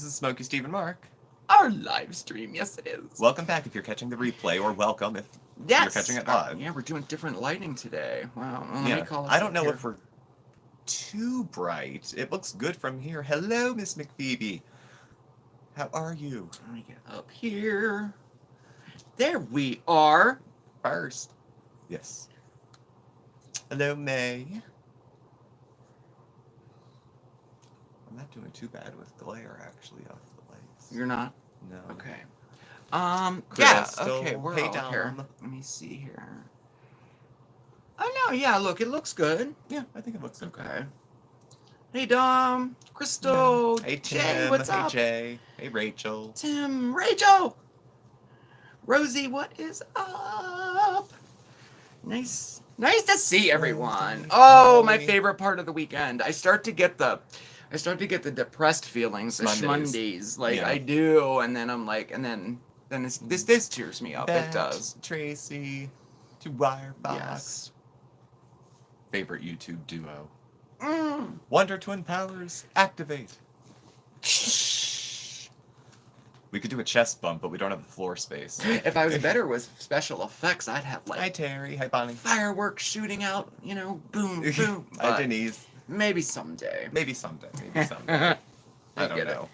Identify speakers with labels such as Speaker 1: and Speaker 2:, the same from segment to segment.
Speaker 1: This is Smokey, Steve, and Mark.
Speaker 2: Our live stream, yes it is.
Speaker 1: Welcome back if you're catching the replay, or welcome if
Speaker 2: Yes.
Speaker 1: you're catching it live.
Speaker 2: Yeah, we're doing different lighting today. Wow. Well,
Speaker 1: Yeah.
Speaker 2: let me call us
Speaker 1: I don't
Speaker 2: up
Speaker 1: know
Speaker 2: here.
Speaker 1: if we're too bright. It looks good from here. Hello, Miss McPhoebe. How are you?
Speaker 2: Let me get up here. There we are.
Speaker 1: First. Yes. Hello, May. I'm not doing too bad with glare, actually, off the lights.
Speaker 2: You're not?
Speaker 1: No.
Speaker 2: Okay.
Speaker 1: Crystal,
Speaker 2: Yeah, okay, we're
Speaker 1: hey,
Speaker 2: all
Speaker 1: Dom.
Speaker 2: here. Let me see here. Oh, no, yeah, look, it looks good.
Speaker 1: Yeah, I think it looks okay.
Speaker 2: Okay. Hey, Dom. Crystal.
Speaker 1: Hey, Tim.
Speaker 2: Jay, what's
Speaker 1: hey,
Speaker 2: up?
Speaker 1: Jay. Hey, Rachel.
Speaker 2: Tim. Rachel. Rosie, what is up? Nice to see everyone. Oh, my favorite part of the weekend. I start to get the depressed feelings, the schmondays. Like,
Speaker 1: Yeah.
Speaker 2: I do, and then I'm like, and then this cheers me up. It does.
Speaker 1: Tracy to Wirefox.
Speaker 2: Yes.
Speaker 1: Favorite YouTube duo.
Speaker 2: Mm.
Speaker 1: Wonder Twin Powers, activate. We could do a chest bump, but we don't have the floor space.
Speaker 2: If I was better with special effects, I'd have
Speaker 1: Hi,
Speaker 2: like
Speaker 1: Terry. Hi, Bonnie.
Speaker 2: fireworks shooting out, boom, boom.
Speaker 1: Hi,
Speaker 2: But
Speaker 1: Denise.
Speaker 2: maybe someday.
Speaker 1: Maybe someday. Maybe someday. I don't
Speaker 2: get it.
Speaker 1: know.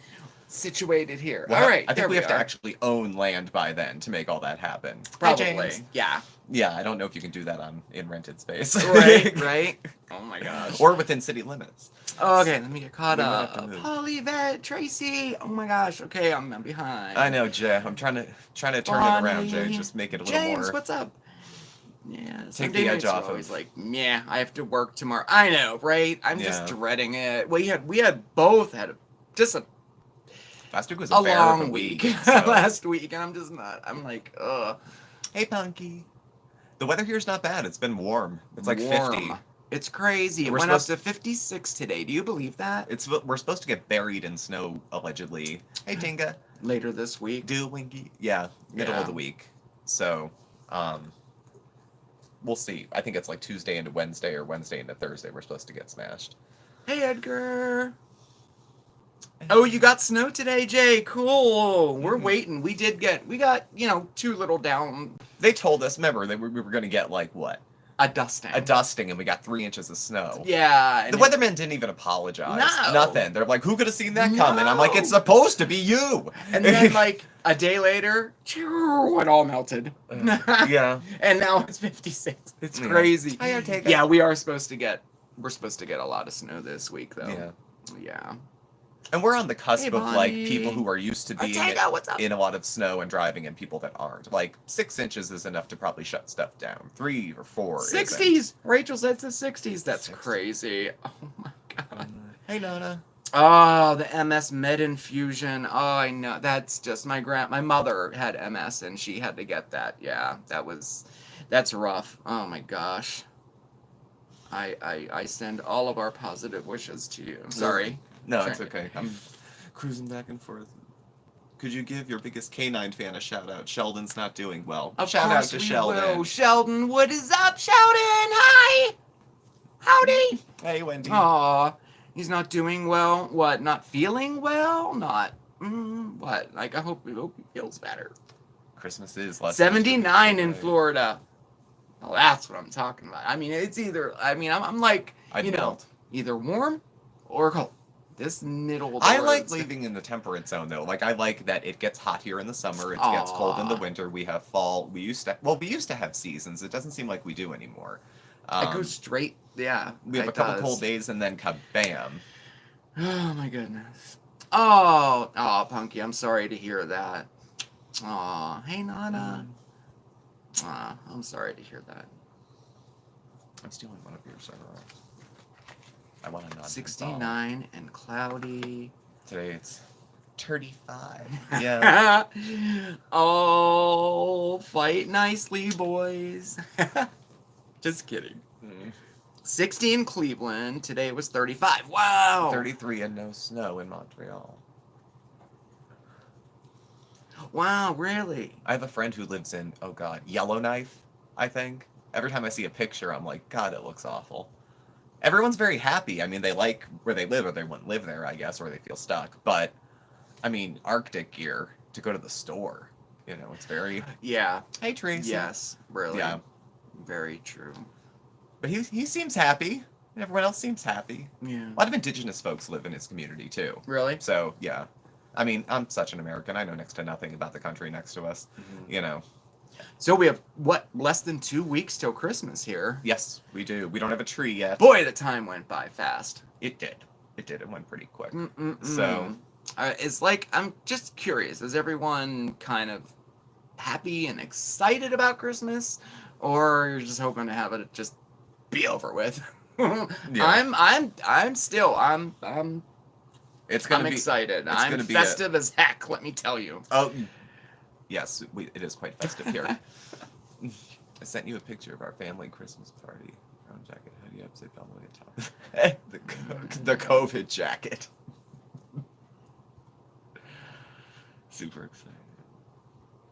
Speaker 2: Situated here.
Speaker 1: Well,
Speaker 2: All right,
Speaker 1: I
Speaker 2: there
Speaker 1: think we have to
Speaker 2: are.
Speaker 1: actually own land by then to make all that happen.
Speaker 2: Probably.
Speaker 1: Hi, James.
Speaker 2: Yeah.
Speaker 1: Yeah, I don't know if you can do that in rented space.
Speaker 2: Right. Oh my gosh.
Speaker 1: Or within city limits.
Speaker 2: Okay, let me get caught
Speaker 1: We might
Speaker 2: up.
Speaker 1: have to move.
Speaker 2: Polyvet, Tracy. Oh my gosh. Okay, I'm behind.
Speaker 1: I know, Jay. I'm trying to turn it around, Jay. Just make it a little
Speaker 2: James,
Speaker 1: more.
Speaker 2: what's up? Yeah,
Speaker 1: Take
Speaker 2: Sunday
Speaker 1: the edge
Speaker 2: nights are
Speaker 1: off
Speaker 2: always
Speaker 1: of-
Speaker 2: like, yeah, I have to work tomorrow. I know, right? I'm just
Speaker 1: Yeah.
Speaker 2: dreading it. We had both had just a
Speaker 1: Last week was a bear of
Speaker 2: long
Speaker 1: a
Speaker 2: week
Speaker 1: week. so-
Speaker 2: last week, and I'm just not. I'm like, ugh.
Speaker 1: Hey, Punky. The weather here's not bad. It's been warm. It's like 50.
Speaker 2: Warm. It's crazy. It
Speaker 1: We're
Speaker 2: went up
Speaker 1: supposed
Speaker 2: to 56 today. Do you believe that?
Speaker 1: We're supposed to get buried in snow, allegedly. Hey, Tinga.
Speaker 2: Later this week.
Speaker 1: Do Winky. Yeah, middle
Speaker 2: Yeah.
Speaker 1: of the week. So, we'll see. I think it's like Tuesday into Wednesday or Wednesday into Thursday we're supposed to get smashed.
Speaker 2: Hey, Edgar. Oh, you got snow today, Jay. Cool. We're waiting. We got, 2 little down.
Speaker 1: They told us, remember, that we were going to get like what?
Speaker 2: A dusting.
Speaker 1: A dusting, and we got 3 inches of snow.
Speaker 2: Yeah.
Speaker 1: The weathermen didn't even apologize.
Speaker 2: No.
Speaker 1: Nothing. They're like, who could have seen that coming? I'm like,
Speaker 2: No.
Speaker 1: it's supposed to be you.
Speaker 2: And then, like, a day later, it all melted.
Speaker 1: Yeah.
Speaker 2: And now it's 56. It's
Speaker 1: Yeah.
Speaker 2: crazy.
Speaker 1: Hi, Ortega.
Speaker 2: Yeah, we're supposed to get a lot of snow this week, though. Yeah.
Speaker 1: And we're on the cusp
Speaker 2: Hey,
Speaker 1: of like
Speaker 2: Bonnie.
Speaker 1: people who are used to being
Speaker 2: Ortega, what's up?
Speaker 1: in a lot of snow and driving, and people that aren't. Like 6 inches is enough to probably shut stuff down. 3 or 4.
Speaker 2: 60s. Rachel said it's the 60s. That's
Speaker 1: 60s.
Speaker 2: crazy. Oh my god.
Speaker 1: Hey, Nona.
Speaker 2: Oh, the MS med infusion. Oh, I know. That's just my mother had MS and she had to get that. Yeah, that's rough. Oh my gosh. I send all of our positive wishes to you. Sorry.
Speaker 1: No, it's okay. I'm cruising back and forth. Could you give your biggest canine fan a shout out? Sheldon's not doing well.
Speaker 2: Of
Speaker 1: Shout out
Speaker 2: course
Speaker 1: to
Speaker 2: we
Speaker 1: Sheldon.
Speaker 2: will. Sheldon, what is up, Sheldon? Hi. Howdy.
Speaker 1: Hey, Wendy.
Speaker 2: Aw, he's not doing well. What? Not feeling well? Not. What? Like I hope he feels better.
Speaker 1: Christmas is less
Speaker 2: 79 in
Speaker 1: today.
Speaker 2: Florida. Oh, that's what I'm talking about. I mean, it's either. I mean, I'm like,
Speaker 1: I'd melt.
Speaker 2: either warm or cold. This middle. Of the
Speaker 1: I
Speaker 2: road
Speaker 1: like
Speaker 2: is-
Speaker 1: living in the temperate zone though. Like I like that it gets hot here in the summer, it gets cold in the
Speaker 2: Aw.
Speaker 1: winter. We have fall. We used to have seasons. It doesn't seem like we do anymore.
Speaker 2: I go straight. Yeah.
Speaker 1: We have
Speaker 2: it
Speaker 1: a couple
Speaker 2: does.
Speaker 1: cold days and then kabam.
Speaker 2: Oh my goodness. Oh, Punky, I'm sorry to hear that. Oh, hey Nana. I'm sorry to hear that.
Speaker 1: I'm stealing one of your server. I want to not
Speaker 2: 69 and cloudy.
Speaker 1: Today it's 35. Yeah.
Speaker 2: Oh, fight nicely, boys. Just kidding. 60 in Cleveland. Today it was 35. Wow.
Speaker 1: 33 and no snow in Montreal.
Speaker 2: Wow, really?
Speaker 1: I have a friend who lives in, oh god, Yellowknife, I think. Every time I see a picture, I'm like, God, it looks awful. Everyone's very happy. I mean, they like where they live, or they wouldn't live there, I guess, or they feel stuck. But I mean, Arctic gear to go to the store. You know, it's very.
Speaker 2: Yeah.
Speaker 1: Hey, Tracy.
Speaker 2: Yes. Really.
Speaker 1: Yeah.
Speaker 2: Very true.
Speaker 1: But he seems happy, and everyone else seems happy.
Speaker 2: Yeah.
Speaker 1: A lot of indigenous folks live in his community too.
Speaker 2: Really?
Speaker 1: So yeah, I mean, I'm such an American. I know next to nothing about the country next to us.
Speaker 2: Mhm.
Speaker 1: You know.
Speaker 2: So we have less than 2 weeks till Christmas here.
Speaker 1: Yes, we do. We don't have a tree yet.
Speaker 2: Boy, the time went by fast.
Speaker 1: It did. It did. It went pretty quick.
Speaker 2: Mm-mm-mm.
Speaker 1: So
Speaker 2: it's like, I'm just curious. Is everyone kind of happy and excited about Christmas, or you're just hoping to have it just be over with?
Speaker 1: Yeah.
Speaker 2: I'm still
Speaker 1: it's gonna
Speaker 2: I'm
Speaker 1: be
Speaker 2: excited.
Speaker 1: it's
Speaker 2: I'm
Speaker 1: gonna be
Speaker 2: festive as heck. Let me tell you.
Speaker 1: Oh, yes, it is quite festive here. I sent you a picture of our family Christmas party. Brown jacket, hoodie, upside down on the top. the COVID jacket. Super excited.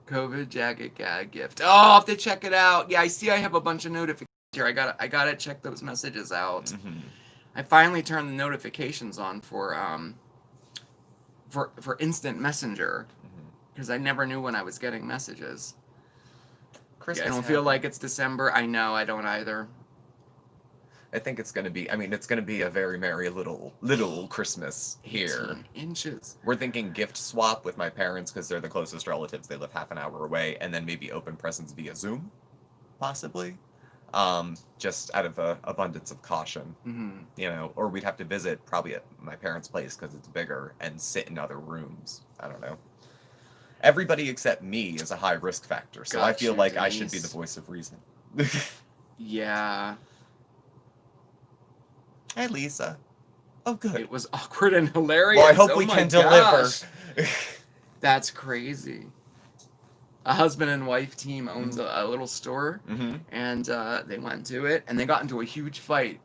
Speaker 2: COVID jacket gag gift. Oh, I'll have to check it out. Yeah, I see. I have a bunch of notifications here. I gotta check those messages out.
Speaker 1: Mm-hmm.
Speaker 2: I finally turned the notifications on for instant messenger because I never knew when I was getting messages.
Speaker 1: Christmas.
Speaker 2: I don't feel like it's December. I know. I don't either.
Speaker 1: I think it's gonna be. I mean, it's gonna be a very merry little Christmas here.
Speaker 2: 18 inches.
Speaker 1: We're thinking gift swap with my parents because they're the closest relatives. They live half an hour away, and then maybe open presents via Zoom, possibly. Just out of abundance of caution, you know, or we'd have to visit probably at my parents' place because it's bigger and sit in other rooms. I don't know. Everybody except me is a high risk factor, so I
Speaker 2: Got
Speaker 1: feel
Speaker 2: you,
Speaker 1: like I should be
Speaker 2: Denise.
Speaker 1: the voice of reason.
Speaker 2: Yeah.
Speaker 1: Hi, Lisa. Oh, good.
Speaker 2: It was awkward and hilarious.
Speaker 1: Well, I hope
Speaker 2: Oh
Speaker 1: we
Speaker 2: my
Speaker 1: can
Speaker 2: gosh.
Speaker 1: deliver.
Speaker 2: That's crazy. A husband and wife team owns a little store,
Speaker 1: Mm-hmm.
Speaker 2: and they went to it, and they got into a huge fight.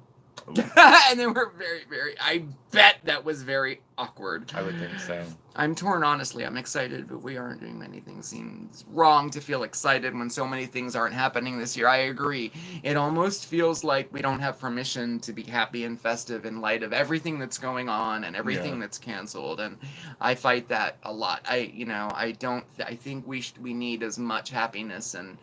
Speaker 1: Ooh.
Speaker 2: And they were very, very, I bet that was very awkward.
Speaker 1: I would think so.
Speaker 2: I'm torn, honestly. I'm excited, but we aren't doing anything. Seems wrong to feel excited when so many things aren't happening this year. I agree. It almost feels like we don't have permission to be happy and festive in light of everything that's going on and everything that's canceled. And I fight that a lot. I think we need as much happiness and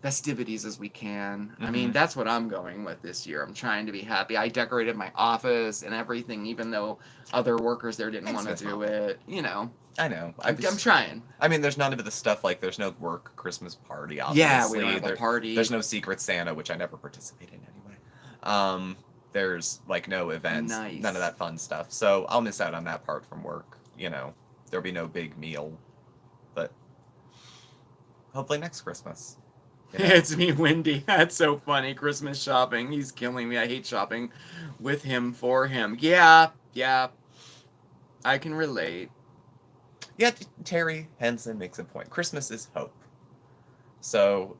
Speaker 2: festivities as we can. I mean, that's what I'm going with this year. I'm trying to be happy. I decorated my office and everything, even though other workers there didn't want to do it. You know.
Speaker 1: I know.
Speaker 2: I'm trying.
Speaker 1: I mean, there's none of the stuff like there's no work Christmas party. Obviously.
Speaker 2: Yeah, we don't have a party.
Speaker 1: There's no Secret Santa, which I never participate in anyway. There's like no events,
Speaker 2: Nice.
Speaker 1: none of that fun stuff. So I'll miss out on that part from work. You know, there'll be no big meal, but hopefully next Christmas. You know?
Speaker 2: It's me, Wendy. That's so funny. Christmas shopping. He's killing me. I hate shopping with him for him. Yeah. I can relate.
Speaker 1: Yeah, Terry Henson makes a point. Christmas is hope. So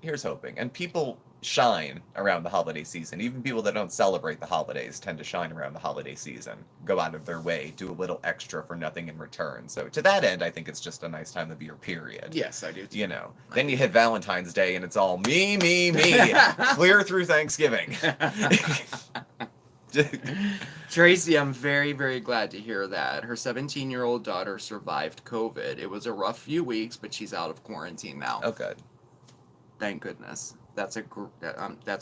Speaker 1: here's hoping. And people shine around the holiday season. Even people that don't celebrate the holidays tend to shine around the holiday season. Go out of their way, do a little extra for nothing in return. So to that end, I think it's just a nice time of year, period.
Speaker 2: Yes, I do too.
Speaker 1: You know, then you hit Valentine's Day and it's all me, clear through Thanksgiving.
Speaker 2: Tracy, I'm very, very glad to hear that. Her 17-year-old daughter survived COVID. It was a rough few weeks, but she's out of quarantine now.
Speaker 1: Oh, good.
Speaker 2: Thank goodness. That's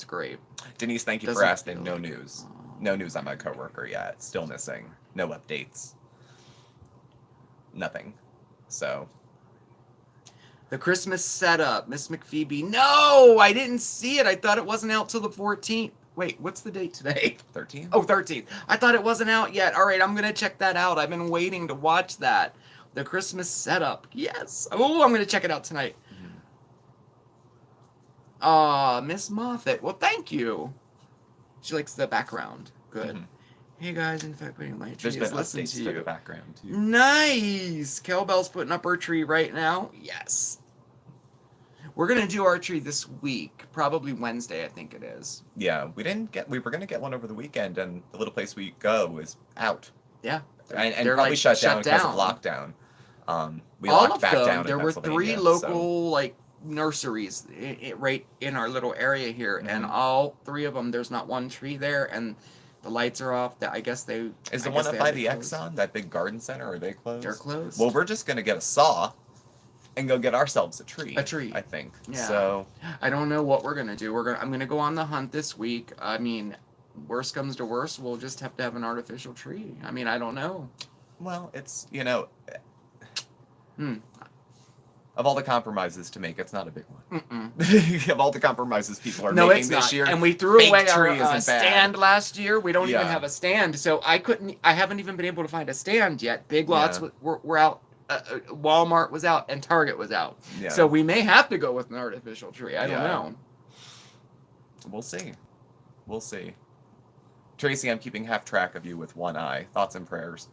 Speaker 2: great.
Speaker 1: Denise, thank you for
Speaker 2: Doesn't
Speaker 1: asking.
Speaker 2: feel
Speaker 1: No
Speaker 2: like-
Speaker 1: news. No news on my coworker yet. Still missing. No updates. Nothing. So.
Speaker 2: The Christmas setup, Miss McPhoebe. No, I didn't see it. I thought it wasn't out till the 14th. Wait, what's the date today?
Speaker 1: 13?
Speaker 2: Oh, 13th. I thought it wasn't out yet. All right, I'm going to check that out. I've been waiting to watch that. The Christmas setup. Yes. Oh, I'm going to check it out tonight. Miss Moffat. Well, thank you. She likes the background. Good.
Speaker 1: Mhm.
Speaker 2: Hey guys, in fact, putting my tree
Speaker 1: There's
Speaker 2: is
Speaker 1: been
Speaker 2: listening
Speaker 1: updates
Speaker 2: to
Speaker 1: to
Speaker 2: you.
Speaker 1: the background, too.
Speaker 2: Nice. Kelbell's putting up her tree right now. Yes. We're gonna do our tree this week, probably Wednesday, I think it is.
Speaker 1: Yeah, we were going to get one over the weekend, and the little place we go is out.
Speaker 2: Yeah.
Speaker 1: And
Speaker 2: They're,
Speaker 1: probably
Speaker 2: like,
Speaker 1: shut down
Speaker 2: shut
Speaker 1: because of
Speaker 2: down.
Speaker 1: lockdown. We
Speaker 2: All
Speaker 1: locked
Speaker 2: of
Speaker 1: back
Speaker 2: them.
Speaker 1: down in
Speaker 2: There were 3
Speaker 1: Pennsylvania,
Speaker 2: local like nurseries right in our little area here, and all 3 of them, there's not one tree there, and The lights are off. I guess they.
Speaker 1: Is the
Speaker 2: I
Speaker 1: one
Speaker 2: guess
Speaker 1: up
Speaker 2: they
Speaker 1: by
Speaker 2: had
Speaker 1: the
Speaker 2: to close.
Speaker 1: Exxon, that big garden center, are they closed?
Speaker 2: They're closed.
Speaker 1: Well, we're just gonna get a saw and go get ourselves a tree.
Speaker 2: A tree.
Speaker 1: I think.
Speaker 2: Yeah.
Speaker 1: So
Speaker 2: I don't know what we're gonna do. I'm gonna go on the hunt this week. I mean, worst comes to worst, we'll just have to have an artificial tree. I mean, I don't know.
Speaker 1: well, it's
Speaker 2: Hmm.
Speaker 1: of all the compromises to make, it's not a big one.
Speaker 2: Mm-mm.
Speaker 1: Of all the compromises people are
Speaker 2: No,
Speaker 1: making
Speaker 2: it's
Speaker 1: this
Speaker 2: not.
Speaker 1: year,
Speaker 2: And we threw
Speaker 1: fake
Speaker 2: away our
Speaker 1: tree isn't bad.
Speaker 2: stand last year. We don't even
Speaker 1: Yeah.
Speaker 2: have a stand, so I haven't even been able to find a stand yet. Big Lots
Speaker 1: Yeah.
Speaker 2: were out. Walmart was out and Target was out.
Speaker 1: Yeah.
Speaker 2: So we may have to go with an artificial tree. I don't
Speaker 1: Yeah.
Speaker 2: know.
Speaker 1: We'll see. We'll see. Tracy, I'm keeping half track of you with one eye. Thoughts and prayers.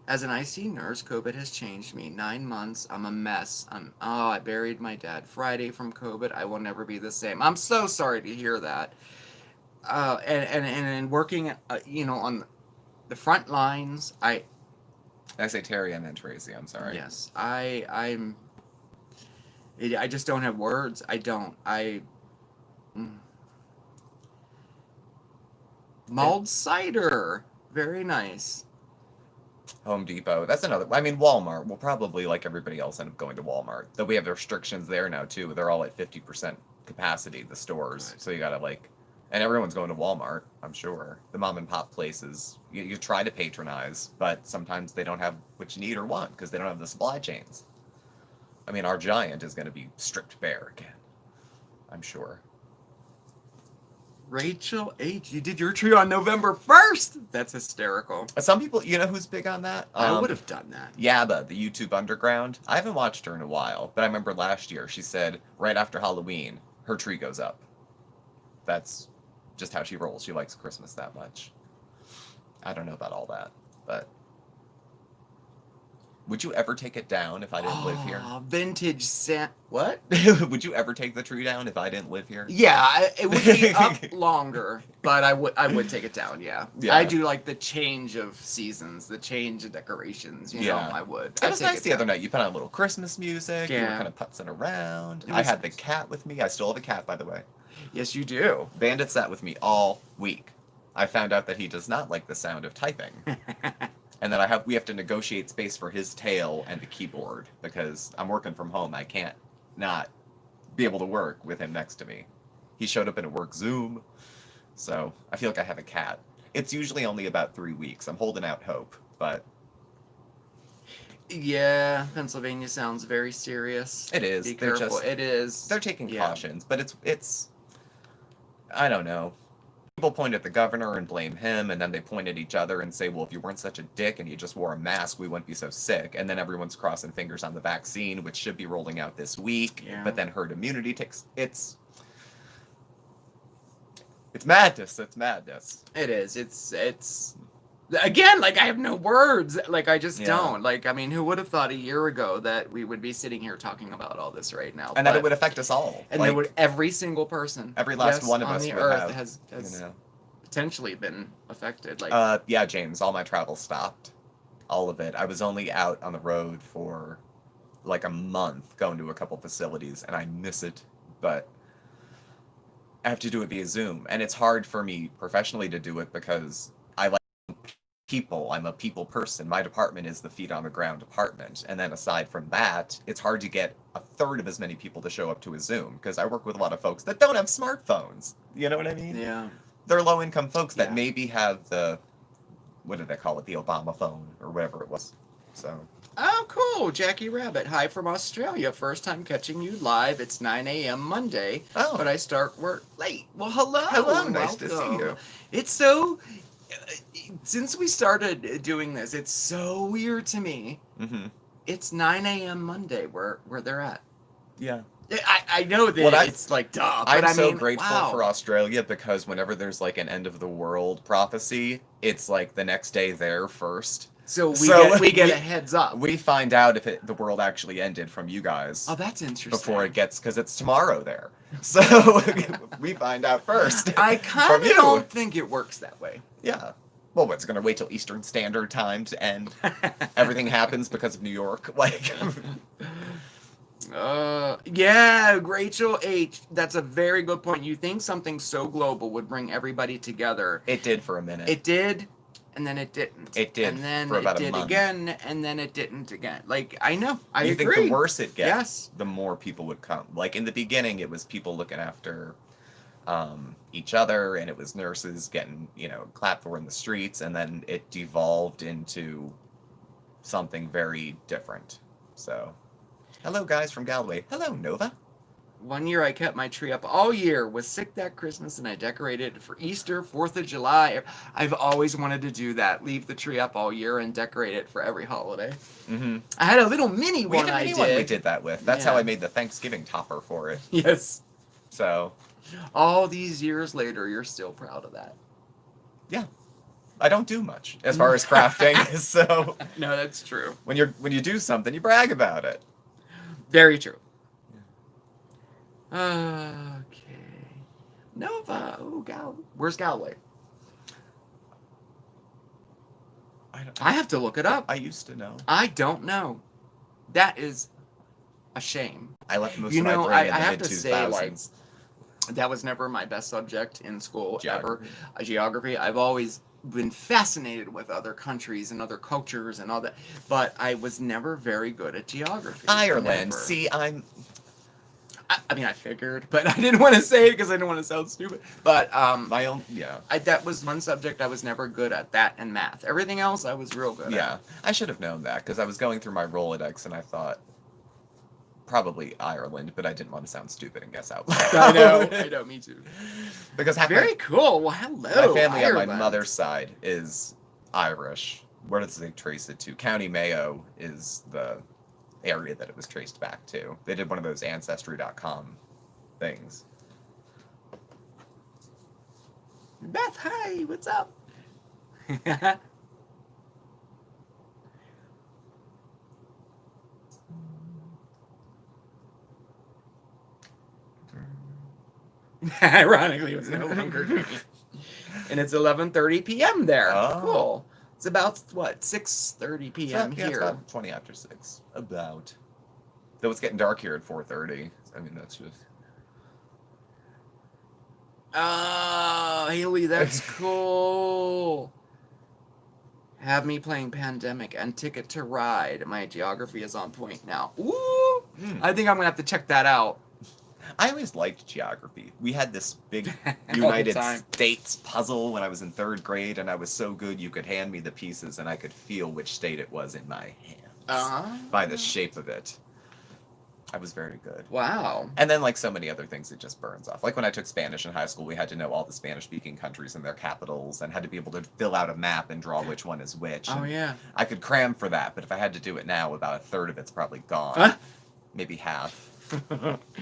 Speaker 2: As an IC nurse, COVID has changed me. 9 months, I'm a mess. I buried my dad Friday from COVID. I will never be the same. I'm so sorry to hear that. And working, on the front lines,
Speaker 1: I say Terry, I meant Tracy. I'm sorry.
Speaker 2: yes, I just don't have words. I don't. Mulled cider, very nice.
Speaker 1: Home Depot. That's another. I mean, Walmart. We'll probably, like everybody else, end up going to Walmart. Though we have the restrictions there now too. They're all at 50% capacity. The stores.
Speaker 2: Right.
Speaker 1: So you gotta and everyone's going to Walmart. I'm sure the mom and pop places. You try to patronize, but sometimes they don't have what you need or want because they don't have the supply chains. I mean, our giant is going to be stripped bare again. I'm sure.
Speaker 2: Rachel H, you did your tree on November 1st. That's hysterical.
Speaker 1: Some people, who's big on that?
Speaker 2: I would have done that.
Speaker 1: Yaba, the YouTube Underground. I haven't watched her in a while, but I remember last year she said right after Halloween, her tree goes up. That's just how she rolls. She likes Christmas that much. I don't know about all that, but would you ever take it down if I didn't live here?
Speaker 2: Vintage what?
Speaker 1: Would you ever take the tree down if I didn't live here?
Speaker 2: Yeah, it would be up longer, but I would take it down. Yeah.
Speaker 1: Yeah.
Speaker 2: I do like the change of seasons, the change of decorations. You know, I would.
Speaker 1: It was nice the other night. You put on a little Christmas music. You were
Speaker 2: Yeah.
Speaker 1: kind of putzing around.
Speaker 2: It
Speaker 1: I
Speaker 2: was
Speaker 1: had the
Speaker 2: nice.
Speaker 1: cat with me. I still have a cat, by the way.
Speaker 2: Yes, you do.
Speaker 1: Bandit sat with me all week. I found out that he does not like the sound of typing. And then we have to negotiate space for his tail and the keyboard because I'm working from home. I can't not be able to work with him next to me. He showed up in a work Zoom, so I feel like I have a cat. It's usually only about 3 weeks. I'm holding out hope, but
Speaker 2: Yeah, Pennsylvania sounds very serious.
Speaker 1: it is.
Speaker 2: Be
Speaker 1: They're
Speaker 2: careful.
Speaker 1: just
Speaker 2: It is.
Speaker 1: they're taking
Speaker 2: Yeah.
Speaker 1: cautions, but it's I don't know. People point at the governor and blame him, and then they point at each other and say, well, if you weren't such a dick and you just wore a mask, we wouldn't be so sick. And then everyone's crossing fingers on the vaccine, which should be rolling out this week.
Speaker 2: Yeah.
Speaker 1: But then herd immunity takes... It's madness. It's madness.
Speaker 2: It is. It's again, like I have no words. Like I just
Speaker 1: Yeah.
Speaker 2: don't. Like I mean, who would have thought a year ago that we would be sitting here talking about all this right now?
Speaker 1: And that it would affect us all.
Speaker 2: And there would every single person,
Speaker 1: every last one of
Speaker 2: on
Speaker 1: us
Speaker 2: the
Speaker 1: would
Speaker 2: earth
Speaker 1: have,
Speaker 2: has
Speaker 1: you know.
Speaker 2: potentially been affected. Like
Speaker 1: Yeah, James, all my travel stopped. All of it. I was only out on the road for like a month going to a couple facilities, and I miss it, but I have to do it via Zoom. And it's hard for me professionally to do it because I like people. I'm a people person. My department is the feet on the ground department. And then aside from that, it's hard to get a third of as many people to show up to a Zoom because I work with a lot of folks that don't have smartphones. You know what I mean?
Speaker 2: yeah.
Speaker 1: They're low-income folks that
Speaker 2: Yeah.
Speaker 1: maybe have what did they call it? The Obama phone or whatever it was. So
Speaker 2: Oh, cool. Jackie Rabbit. Hi from Australia. First time catching you live. It's 9 a.m. Monday,
Speaker 1: Oh.
Speaker 2: but I start work late. Well, hello.
Speaker 1: Hello, nice to see
Speaker 2: Welcome.
Speaker 1: you.
Speaker 2: It's so... Since we started doing this, it's so weird to me.
Speaker 1: Mm-hmm.
Speaker 2: It's 9 a.m. Monday where they're at.
Speaker 1: Yeah.
Speaker 2: I know that
Speaker 1: Well,
Speaker 2: it's like, duh.
Speaker 1: I'm
Speaker 2: But I
Speaker 1: so
Speaker 2: mean,
Speaker 1: grateful
Speaker 2: wow.
Speaker 1: for Australia because whenever there's like an end of the world prophecy, it's like the next day there first.
Speaker 2: So
Speaker 1: So
Speaker 2: we get
Speaker 1: we-
Speaker 2: a heads up.
Speaker 1: We find out if the world actually ended from you guys
Speaker 2: Oh, that's interesting.
Speaker 1: before it gets, because it's tomorrow there. So we find out first.
Speaker 2: I
Speaker 1: from
Speaker 2: kind of
Speaker 1: you.
Speaker 2: don't think it works that way.
Speaker 1: Yeah. Well, what's going to wait till Eastern Standard Time to end? Everything happens because of New York. Like,
Speaker 2: Yeah, Rachel H. That's a very good point. You think something so global would bring everybody together.
Speaker 1: It did for a minute.
Speaker 2: It did, and then it didn't.
Speaker 1: It did
Speaker 2: and then
Speaker 1: for about
Speaker 2: it
Speaker 1: a
Speaker 2: did
Speaker 1: month.
Speaker 2: again, and then it didn't again. Like, I know, I
Speaker 1: you
Speaker 2: agree.
Speaker 1: think the worse it gets,
Speaker 2: Yes.
Speaker 1: the more people would come. Like, in the beginning, it was people looking after each other, and it was nurses getting, clapped for in the streets, and then it devolved into something very different. So, hello, guys from Galway. Hello, Nova.
Speaker 2: One year I kept my tree up all year, was sick that Christmas, and I decorated it for Easter, 4th of July. I've always wanted to do that. Leave the tree up all year and decorate it for every holiday.
Speaker 1: Mm-hmm.
Speaker 2: I had a little mini
Speaker 1: We
Speaker 2: one
Speaker 1: had a mini
Speaker 2: I
Speaker 1: one
Speaker 2: did.
Speaker 1: we did that with. That's how I made the Thanksgiving topper for it.
Speaker 2: Yes.
Speaker 1: So,
Speaker 2: all these years later, you're still proud of that.
Speaker 1: Yeah. I don't do much as far as crafting, so
Speaker 2: no, that's true.
Speaker 1: When you do something, you brag about it.
Speaker 2: Very true. Okay. Nova. Oh, where's Galway? I have to look it up.
Speaker 1: I used to know.
Speaker 2: I don't know. That is a shame.
Speaker 1: I left most of my brain in the mid-2000s.
Speaker 2: That was never my best subject in school
Speaker 1: Geography.
Speaker 2: ever. Geography. I've always been fascinated with other countries and other cultures and all that, but I was never very good at geography.
Speaker 1: Ireland.
Speaker 2: Never.
Speaker 1: See,
Speaker 2: I mean, I figured, but I didn't want to say it because I didn't want to sound stupid. But that was one subject I was never good at, that and math. Everything else I was real good at.
Speaker 1: Yeah, I should have known that because I was going through my Rolodex and I thought probably Ireland, but I didn't want to sound stupid and guess out loud.
Speaker 2: I know, me too.
Speaker 1: Because
Speaker 2: very cool. Well, hello.
Speaker 1: My family
Speaker 2: Ireland.
Speaker 1: on my mother's side is Irish. Where does they trace it to? County Mayo is the area that it was traced back to. They did one of those Ancestry.com things.
Speaker 2: Beth, hi, what's up? Ironically, it was no longer green. And it's 11:30 p.m. there.
Speaker 1: Oh.
Speaker 2: Cool. It's about, what, 6:30 p.m.
Speaker 1: Yeah,
Speaker 2: here.
Speaker 1: it's about 20 after 6. About. Though it's getting dark here at 4:30. I mean, that's just...
Speaker 2: Oh, Haley, that's cool. Have me playing Pandemic and Ticket to Ride. My geography is on point now. Ooh! I think I'm going to have to check that out.
Speaker 1: I always liked geography. We had this big United States puzzle when I was in 3rd grade, and I was so good you could hand me the pieces and I could feel which state it was in my hands by the shape of it. I was very good.
Speaker 2: Wow.
Speaker 1: And then, like so many other things, it just burns off. Like when I took Spanish in high school, we had to know all the Spanish-speaking countries and their capitals and had to be able to fill out a map and draw which one is which.
Speaker 2: Oh, yeah.
Speaker 1: I could cram for that, but if I had to do it now, about 1/3 of it's probably gone.
Speaker 2: Huh?
Speaker 1: Maybe half.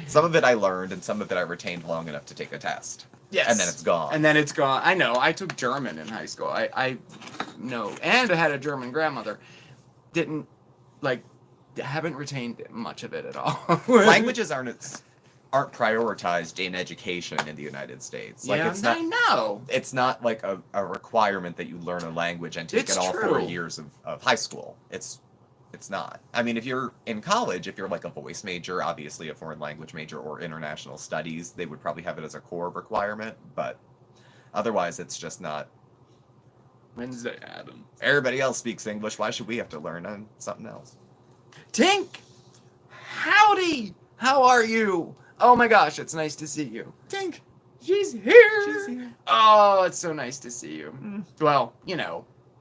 Speaker 1: Some of it I learned, and some of it I retained long enough to take a test.
Speaker 2: Yes.
Speaker 1: And then it's gone.
Speaker 2: And then it's gone. I know. I took German in high school. I know. And I had a German grandmother. Haven't retained much of it at all.
Speaker 1: Languages aren't prioritized in education in the United States. Like,
Speaker 2: yeah,
Speaker 1: it's not,
Speaker 2: I know.
Speaker 1: It's not like a requirement that you learn a language and take it all 4 years of high school. It's not. I mean, if you're in college, if you're like a voice major, obviously a foreign language major, or international studies, they would probably have it as a core requirement, but otherwise it's just not.
Speaker 2: Wednesday, Adam.
Speaker 1: Everybody else speaks English. Why should we have to learn something else?
Speaker 2: Tink! Howdy! How are you? Oh my gosh, it's nice to see you.
Speaker 1: Tink!
Speaker 2: She's here!
Speaker 1: She's here.
Speaker 2: Oh, it's so nice to see you. Well,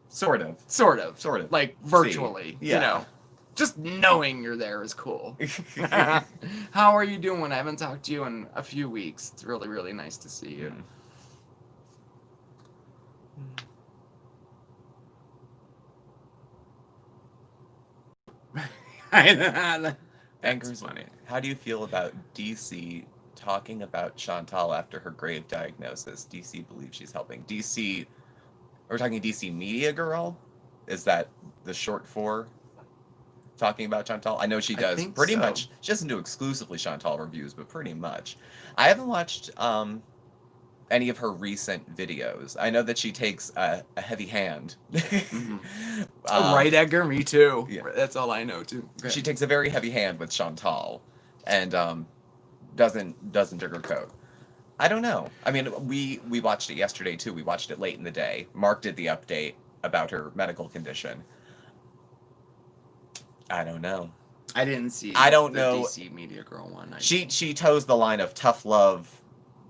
Speaker 1: Sort of.
Speaker 2: Sort of.
Speaker 1: Sort of.
Speaker 2: Like, virtually.
Speaker 1: Yeah.
Speaker 2: Just knowing you're there is cool. How are you doing? I haven't talked to you in a few weeks. It's really, really nice to see you.
Speaker 1: Anchor's funny. How do you feel about DC talking about Chantal after her grave diagnosis? DC believes she's helping. DC... We're talking DC Media Girl? Is that the short for talking about Chantal? I know she does pretty much. She doesn't do exclusively Chantal reviews, but pretty much. I haven't watched any of her recent videos. I know that she takes a heavy hand.
Speaker 2: Right, Edgar? Me too.
Speaker 1: Yeah.
Speaker 2: That's all I know, too. Okay.
Speaker 1: She takes a very heavy hand with Chantal. and doesn't sugarcoat. I don't know. I mean, we watched it yesterday too. We watched it late in the day. Mark did the update about her medical condition. I don't know.
Speaker 2: I didn't see.
Speaker 1: I don't
Speaker 2: the
Speaker 1: know.
Speaker 2: DC Media Girl one.
Speaker 1: She toes the line of tough love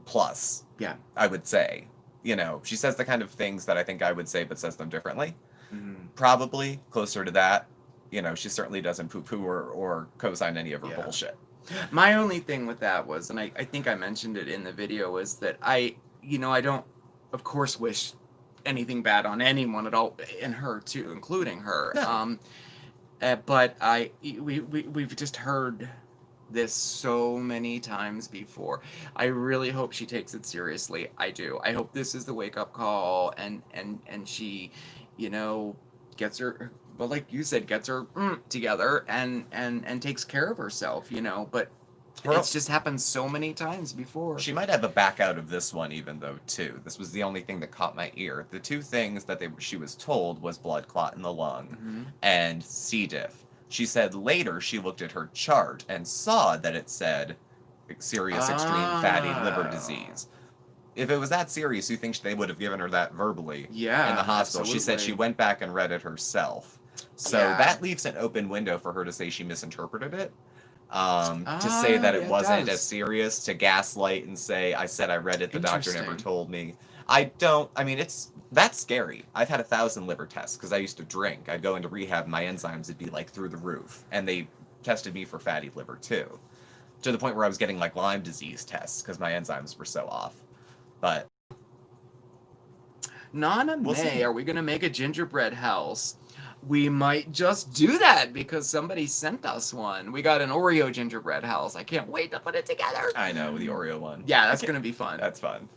Speaker 1: plus.
Speaker 2: Yeah.
Speaker 1: I would say. You know, she says the kind of things that I think I would say, but says them differently.
Speaker 2: Mm-hmm.
Speaker 1: Probably closer to that. You know, she certainly doesn't poo-poo or co-sign any of her bullshit.
Speaker 2: My only thing with that was, and I think I mentioned it in the video, was that I don't, of course, wish anything bad on anyone at all, and her too, including her.
Speaker 1: No.
Speaker 2: But we've just heard this so many times before. I really hope she takes it seriously. I do. I hope this is the wake-up call, and she, gets her, well, like you said, gets her together and takes care of herself, but it's just happened so many times before.
Speaker 1: She might have a back out of this one even though too. This was the only thing that caught my ear. The two things that she was told was blood clot in the lung and C. diff. She said later she looked at her chart and saw that it said serious extreme fatty liver disease. If it was that serious, you think they would have given her that verbally in the hospital?
Speaker 2: Absolutely.
Speaker 1: She said she went back and read it herself. So that leaves an open window for her to say she misinterpreted it. To say that it wasn't as serious, to gaslight and say, I said I read it, the doctor never told me. That's scary. I've had 1,000 liver tests because I used to drink. I'd go into rehab, my enzymes would be like through the roof. And they tested me for fatty liver too. To the point where I was getting like Lyme disease tests because my enzymes were so off. But
Speaker 2: Nana May, are we going to make a gingerbread house? We might just do that because somebody sent us one. We got an Oreo gingerbread house. I can't wait to put it together.
Speaker 1: I know, the Oreo one.
Speaker 2: Yeah, that's going to be fun.
Speaker 1: That's fun.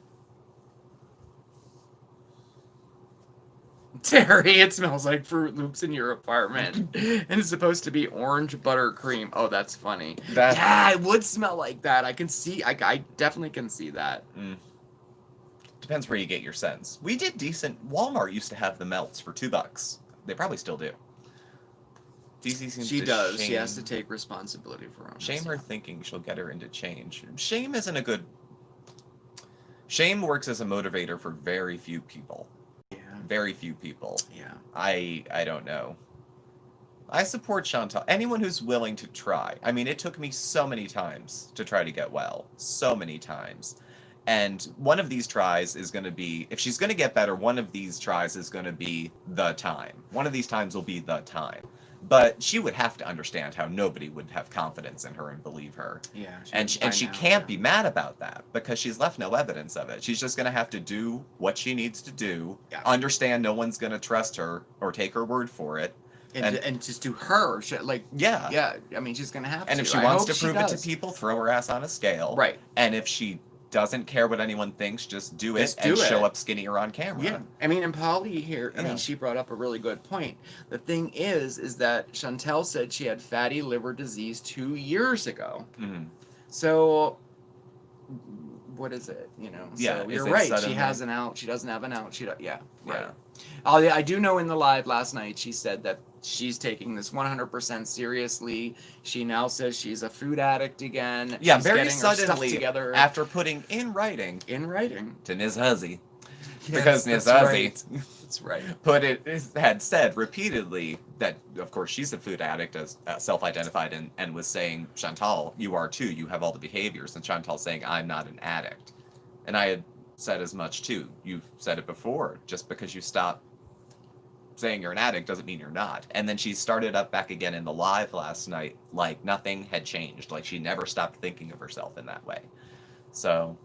Speaker 2: Terry, it smells like Fruit Loops in your apartment. And it's supposed to be orange buttercream. Oh, that's funny. Yeah, it would smell like that. I definitely can see that.
Speaker 1: Depends where you get your scents. We did decent. Walmart used to have the melts for $2. They probably still do. DC seems
Speaker 2: she does. She has to take responsibility for her own.
Speaker 1: Shame her thinking she'll get her into change. Shame isn't a good... Shame works as a motivator for very few people.
Speaker 2: Yeah.
Speaker 1: Very few people.
Speaker 2: Yeah.
Speaker 1: I don't know. I support Chantal. Anyone who's willing to try. I mean, it took me so many times to try to get well. So many times. And one of these tries is going to be, if she's going to get better, one of these tries is going to be the time. One of these times will be the time. But she would have to understand how nobody would have confidence in her and believe her.
Speaker 2: Yeah.
Speaker 1: And she can't be mad about that because she's left no evidence of it. She's just going to have to do what she needs to do, understand no one's going to trust her or take her word for it.
Speaker 2: And just do her. Yeah. I mean, she's going to have to.
Speaker 1: And if she wants to prove it to people, throw her ass on a scale.
Speaker 2: Right.
Speaker 1: And if she doesn't care what anyone thinks, just do it and show up skinnier on camera.
Speaker 2: Yeah. I mean, and Polly here, she brought up a really good point. The thing is that Chantal said she had fatty liver disease 2 years ago. Mm-hmm. So, what is it? So you're right. Suddenly... She has an out. She doesn't have an out. Right. Yeah. I do know in the live last night, she said that she's taking this 100% seriously. She now says she's a food addict again.
Speaker 1: Yeah,
Speaker 2: she's
Speaker 1: very
Speaker 2: getting
Speaker 1: suddenly,
Speaker 2: her stuff together.
Speaker 1: After putting in writing
Speaker 2: to
Speaker 1: Ms. Huzzy, because Ms. Huzzy had said repeatedly that, of course, she's a food addict, as self-identified, and was saying, Chantal, you are too. You have all the behaviors, and Chantal saying, I'm not an addict, and I had said as much too. You've said it before. Just because you stop saying you're an addict doesn't mean you're not. And then she started up back again in the live last night like nothing had changed, like she never stopped thinking of herself in that way. So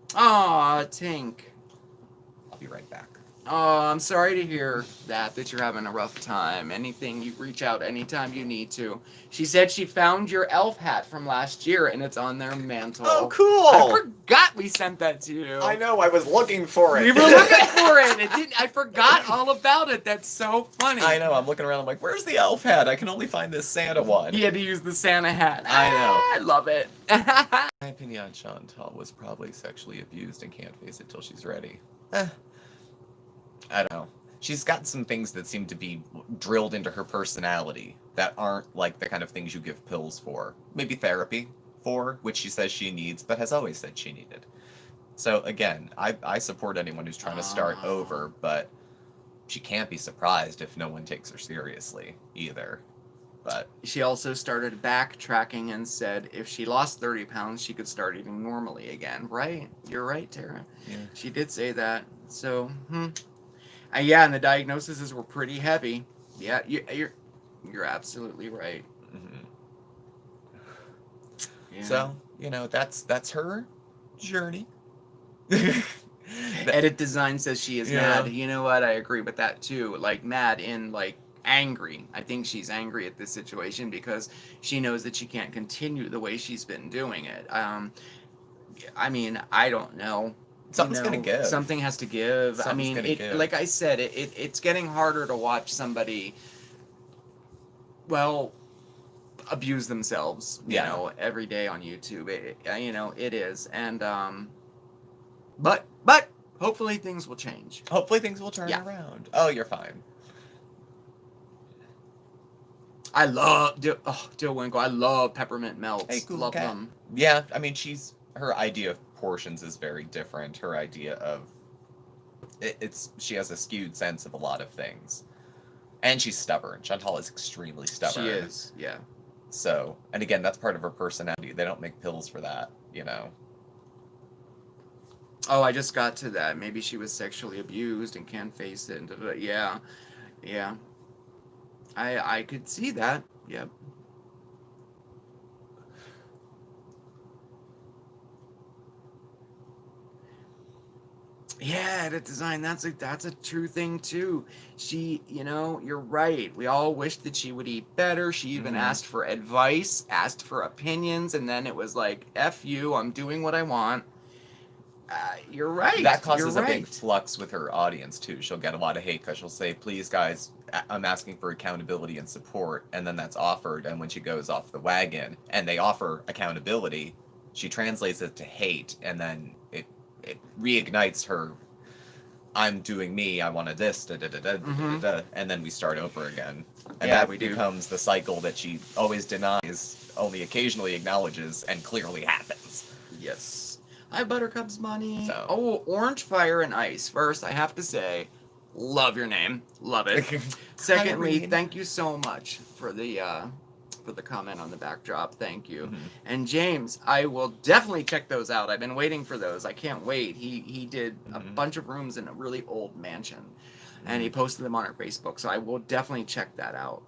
Speaker 2: Tink,
Speaker 1: I'll be right back.
Speaker 2: Oh, I'm sorry to hear that you're having a rough time. Anything, you reach out anytime you need to. She said she found your elf hat from last year, and it's on their mantle.
Speaker 1: Oh, cool!
Speaker 2: I forgot we sent that to you.
Speaker 1: I know, I was looking for it.
Speaker 2: You were looking for it. I forgot all about it. That's so funny.
Speaker 1: I know, I'm looking around, I'm like, where's the elf hat? I can only find this Santa one.
Speaker 2: You had to use the Santa hat.
Speaker 1: I know.
Speaker 2: I love it.
Speaker 1: My opinion on Chantal was probably sexually abused and can't face it till she's ready. I don't know. she's got some things that seem to be drilled into her personality that aren't like the kind of things you give pills for. Maybe therapy for, which she says she needs, but has always said she needed. So again, I support anyone who's trying to start over, but she can't be surprised if no one takes her seriously either. But
Speaker 2: she also started backtracking and said if she lost 30 pounds, she could start eating normally again. Right? You're right, Tara.
Speaker 1: yeah.
Speaker 2: She did say that. So, yeah, and the diagnoses were pretty heavy. Yeah, you're absolutely right.
Speaker 1: Mm-hmm.
Speaker 2: Yeah.
Speaker 1: So, that's her journey.
Speaker 2: Edit Design says she is mad. You know what? I agree with that too. Like mad in like angry. I think she's angry at this situation because she knows that she can't continue the way she's been doing it. I mean, I don't know.
Speaker 1: Something's gonna give.
Speaker 2: Something has to give. Like I said, it's getting harder to watch somebody, well, abuse themselves, you know, every day on YouTube. It is. And, but hopefully things will change.
Speaker 1: Hopefully things will turn around. Oh, you're fine.
Speaker 2: I love Dill Winkle. I love peppermint melts.
Speaker 1: Hey, cool
Speaker 2: love
Speaker 1: cat.
Speaker 2: them.
Speaker 1: Yeah, I mean, her idea of portions is very different. Her idea of she has a skewed sense of a lot of things, and she's stubborn. Chantal is extremely stubborn.
Speaker 2: She is, yeah.
Speaker 1: So, and again, that's part of her personality. They don't make pills for that,
Speaker 2: Oh, I just got to that. Maybe she was sexually abused and can't face it. Yeah. I could see that. Yep. Yeah, Edit Design, that's a true thing too. She, you're right. We all wished that she would eat better. She even asked for advice, asked for opinions, and then it was like, F you, I'm doing what I want. You're right.
Speaker 1: That causes a big flux with her audience too. She'll get a lot of hate because she'll say, please guys, I'm asking for accountability and support, and then that's offered, and when she goes off the wagon and they offer accountability, she translates it to hate, and then it reignites her, I'm doing me, I wanted this, and then we start over again. And that becomes the cycle that she always denies, only occasionally acknowledges, and clearly happens.
Speaker 2: Yes. Hi, Buttercup's money.
Speaker 1: So.
Speaker 2: Oh, Orange, Fire, and Ice. First, I have to say, love your name. Love it. Secondly, thank you so much for the comment on the backdrop. Thank you. And James, I will definitely check those out. I've been waiting for those. I can't wait. He did a bunch of rooms in a really old mansion, and he posted them on our Facebook, so I will definitely check that out.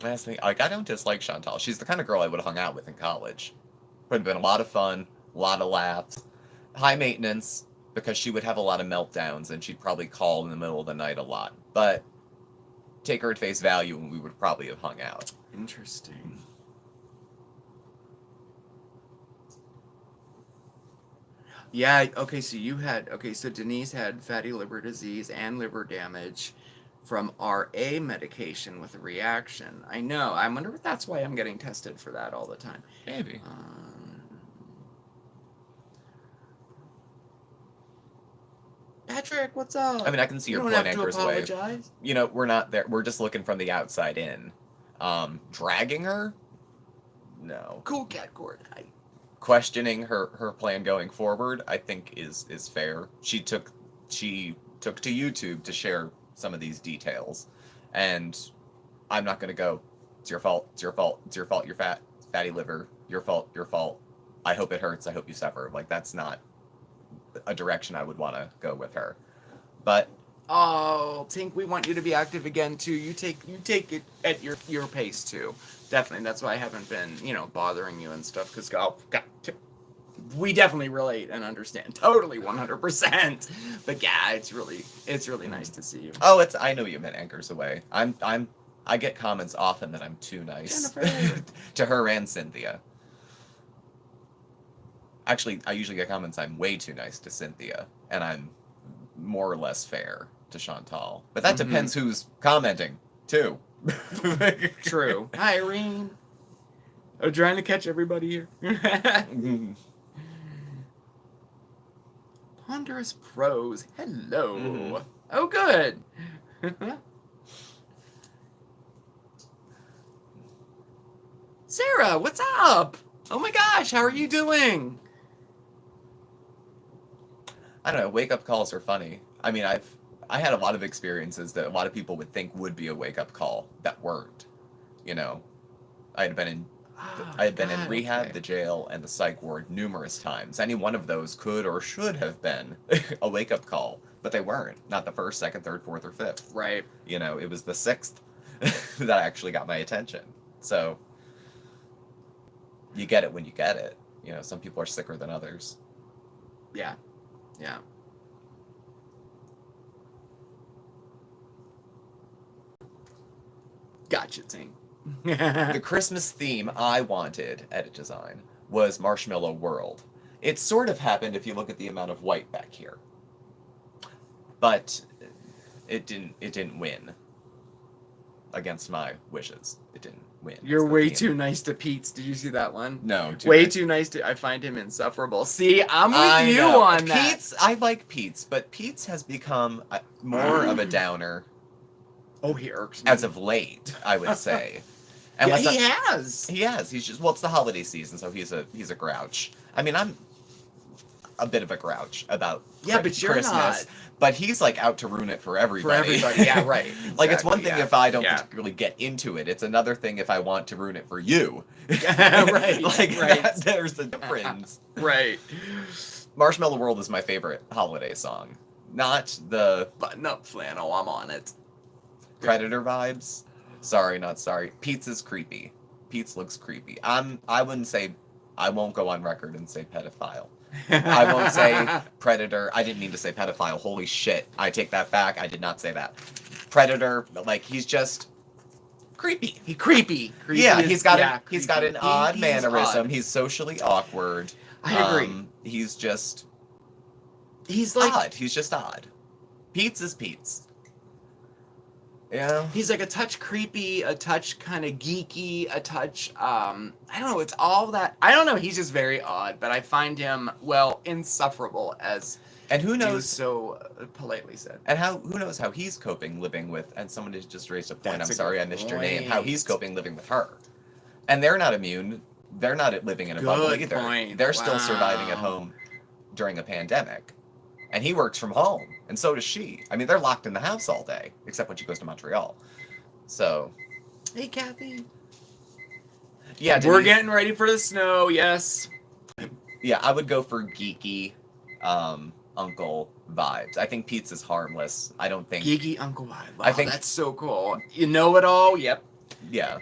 Speaker 1: Last thing, I don't dislike Chantal. She's the kind of girl I would have hung out with in college. Would have been a lot of fun, a lot of laughs, high maintenance, because she would have a lot of meltdowns, and she'd probably call in the middle of the night a lot. But take her at face value, and we would probably have hung out.
Speaker 2: Interesting. Yeah, okay, so Denise had fatty liver disease and liver damage from RA medication with a reaction. I know. I wonder if that's why I'm getting tested for that all the time.
Speaker 1: Maybe.
Speaker 2: Patrick, what's up?
Speaker 1: I mean, I can see your point, Anchor's Way.
Speaker 2: Apologize.
Speaker 1: We're not there. We're just looking from the outside in. Dragging her? No.
Speaker 2: Cool cat cord.
Speaker 1: Questioning her plan going forward, I think is fair. She took to YouTube to share some of these details, and I'm not going to go, it's your fault, you're fatty liver, your fault, I hope it hurts, I hope you suffer. Like, that's not a direction I would want to go with her. But
Speaker 2: Tink, we want you to be active again too. You take it at your pace too. Definitely. That's why I haven't been, bothering you and stuff, because we definitely relate and understand totally 100%. But yeah, it's really nice to see you.
Speaker 1: Oh, I know you meant Anchors Away. I get comments often that I'm too nice to her and Cynthia. Actually, I usually get comments I'm way too nice to Cynthia, and I'm more or less fair to Chantal. But that depends who's commenting too.
Speaker 2: True. Hi, Irene. I'm trying to catch everybody here. Ponderous Prose. Hello.
Speaker 1: Mhm.
Speaker 2: Oh, good. Sarah, what's up? Oh my gosh, how are you doing?
Speaker 1: I don't know. Wake up calls are funny. I mean, I had a lot of experiences that a lot of people would think would be a wake up call that weren't. You know, I had been in I had been in
Speaker 2: God,
Speaker 1: rehab,
Speaker 2: okay.
Speaker 1: the jail, and the psych ward numerous times. Any one of those could or should have been a wake up call, but they weren't. Not the first, second, third, fourth, or fifth.
Speaker 2: Right.
Speaker 1: You know, it was the sixth that actually got my attention. So you get it when you get it. You know, some people are sicker than others.
Speaker 2: Yeah. Yeah. Gotcha, Ting.
Speaker 1: The Christmas theme I wanted, edit design, was Marshmallow World. It sort of happened if you look at the amount of white back here. But it didn't win. Against my wishes. It didn't win.
Speaker 2: You're
Speaker 1: It's the
Speaker 2: way
Speaker 1: theme.
Speaker 2: too nice to Pete's. Did you see that one?
Speaker 1: No,
Speaker 2: Way
Speaker 1: nice.
Speaker 2: too nice to. I find him insufferable. See, I'm with
Speaker 1: I
Speaker 2: you
Speaker 1: know.
Speaker 2: on that.
Speaker 1: Pete's, I like Pete's, but Pete's has become more of a downer
Speaker 2: Oh, he irks me.
Speaker 1: as of late, I would say.
Speaker 2: yeah,
Speaker 1: Unless
Speaker 2: he
Speaker 1: I-
Speaker 2: has.
Speaker 1: He has. He's just, well, it's the holiday season, so he's a grouch. I mean, I'm a bit of a grouch about
Speaker 2: Yeah, but you're
Speaker 1: Christmas,
Speaker 2: not.
Speaker 1: but he's like out to ruin it for everybody.
Speaker 2: For everybody. Yeah, right.
Speaker 1: Like it's one
Speaker 2: Exactly,
Speaker 1: thing
Speaker 2: yeah.
Speaker 1: if I don't
Speaker 2: Yeah.
Speaker 1: particularly get into it. It's another thing if I want to ruin it for you.
Speaker 2: Right,
Speaker 1: Like
Speaker 2: right.
Speaker 1: there's a difference.
Speaker 2: Right.
Speaker 1: Marshmallow World is my favorite holiday song. Not the
Speaker 2: Button up flannel. I'm on it.
Speaker 1: Predator vibes. Sorry, not sorry. Pete's is creepy. Pete's looks creepy. I wouldn't say, I won't go on record and say pedophile. I won't say predator. I didn't mean to say pedophile. Holy shit. I take that back. I did not say that. Predator, like he's just creepy.
Speaker 2: Creepy.
Speaker 1: Yeah,
Speaker 2: is-
Speaker 1: he's got
Speaker 2: yeah,
Speaker 1: he's got
Speaker 2: creepy.
Speaker 1: an odd
Speaker 2: He's
Speaker 1: mannerism.
Speaker 2: odd.
Speaker 1: He's socially awkward.
Speaker 2: I agree.
Speaker 1: He's just
Speaker 2: He's like
Speaker 1: odd. He's just odd. Pete's is Pete's. Yeah.
Speaker 2: he's like a touch creepy, a touch kind of geeky, a touch I don't know, it's all that. I don't know, he's just very odd, but I find him insufferable as
Speaker 1: And who
Speaker 2: you
Speaker 1: knows
Speaker 2: so politely said.
Speaker 1: and who knows how he's coping living with, and someone has just raised a point,
Speaker 2: That's
Speaker 1: I'm
Speaker 2: a
Speaker 1: sorry I
Speaker 2: good
Speaker 1: missed your name, how he's
Speaker 2: point.
Speaker 1: coping living with her. And they're not immune. They're not living in a bubble
Speaker 2: Good
Speaker 1: either.
Speaker 2: point.
Speaker 1: They're still surviving at
Speaker 2: Wow.
Speaker 1: home during a pandemic. And he works from home, and so does she. I mean, they're locked in the house all day, except when she goes to Montreal. So,
Speaker 2: Hey Kathy.
Speaker 1: yeah,
Speaker 2: We're
Speaker 1: Denise,
Speaker 2: getting ready for the snow, yes.
Speaker 1: yeah, I would go for geeky uncle vibes. I think Pete's is harmless. I don't think,
Speaker 2: Geeky Uncle Vibe. Wow,
Speaker 1: I think-
Speaker 2: that's so cool. You know it all? Yep.
Speaker 1: yeah,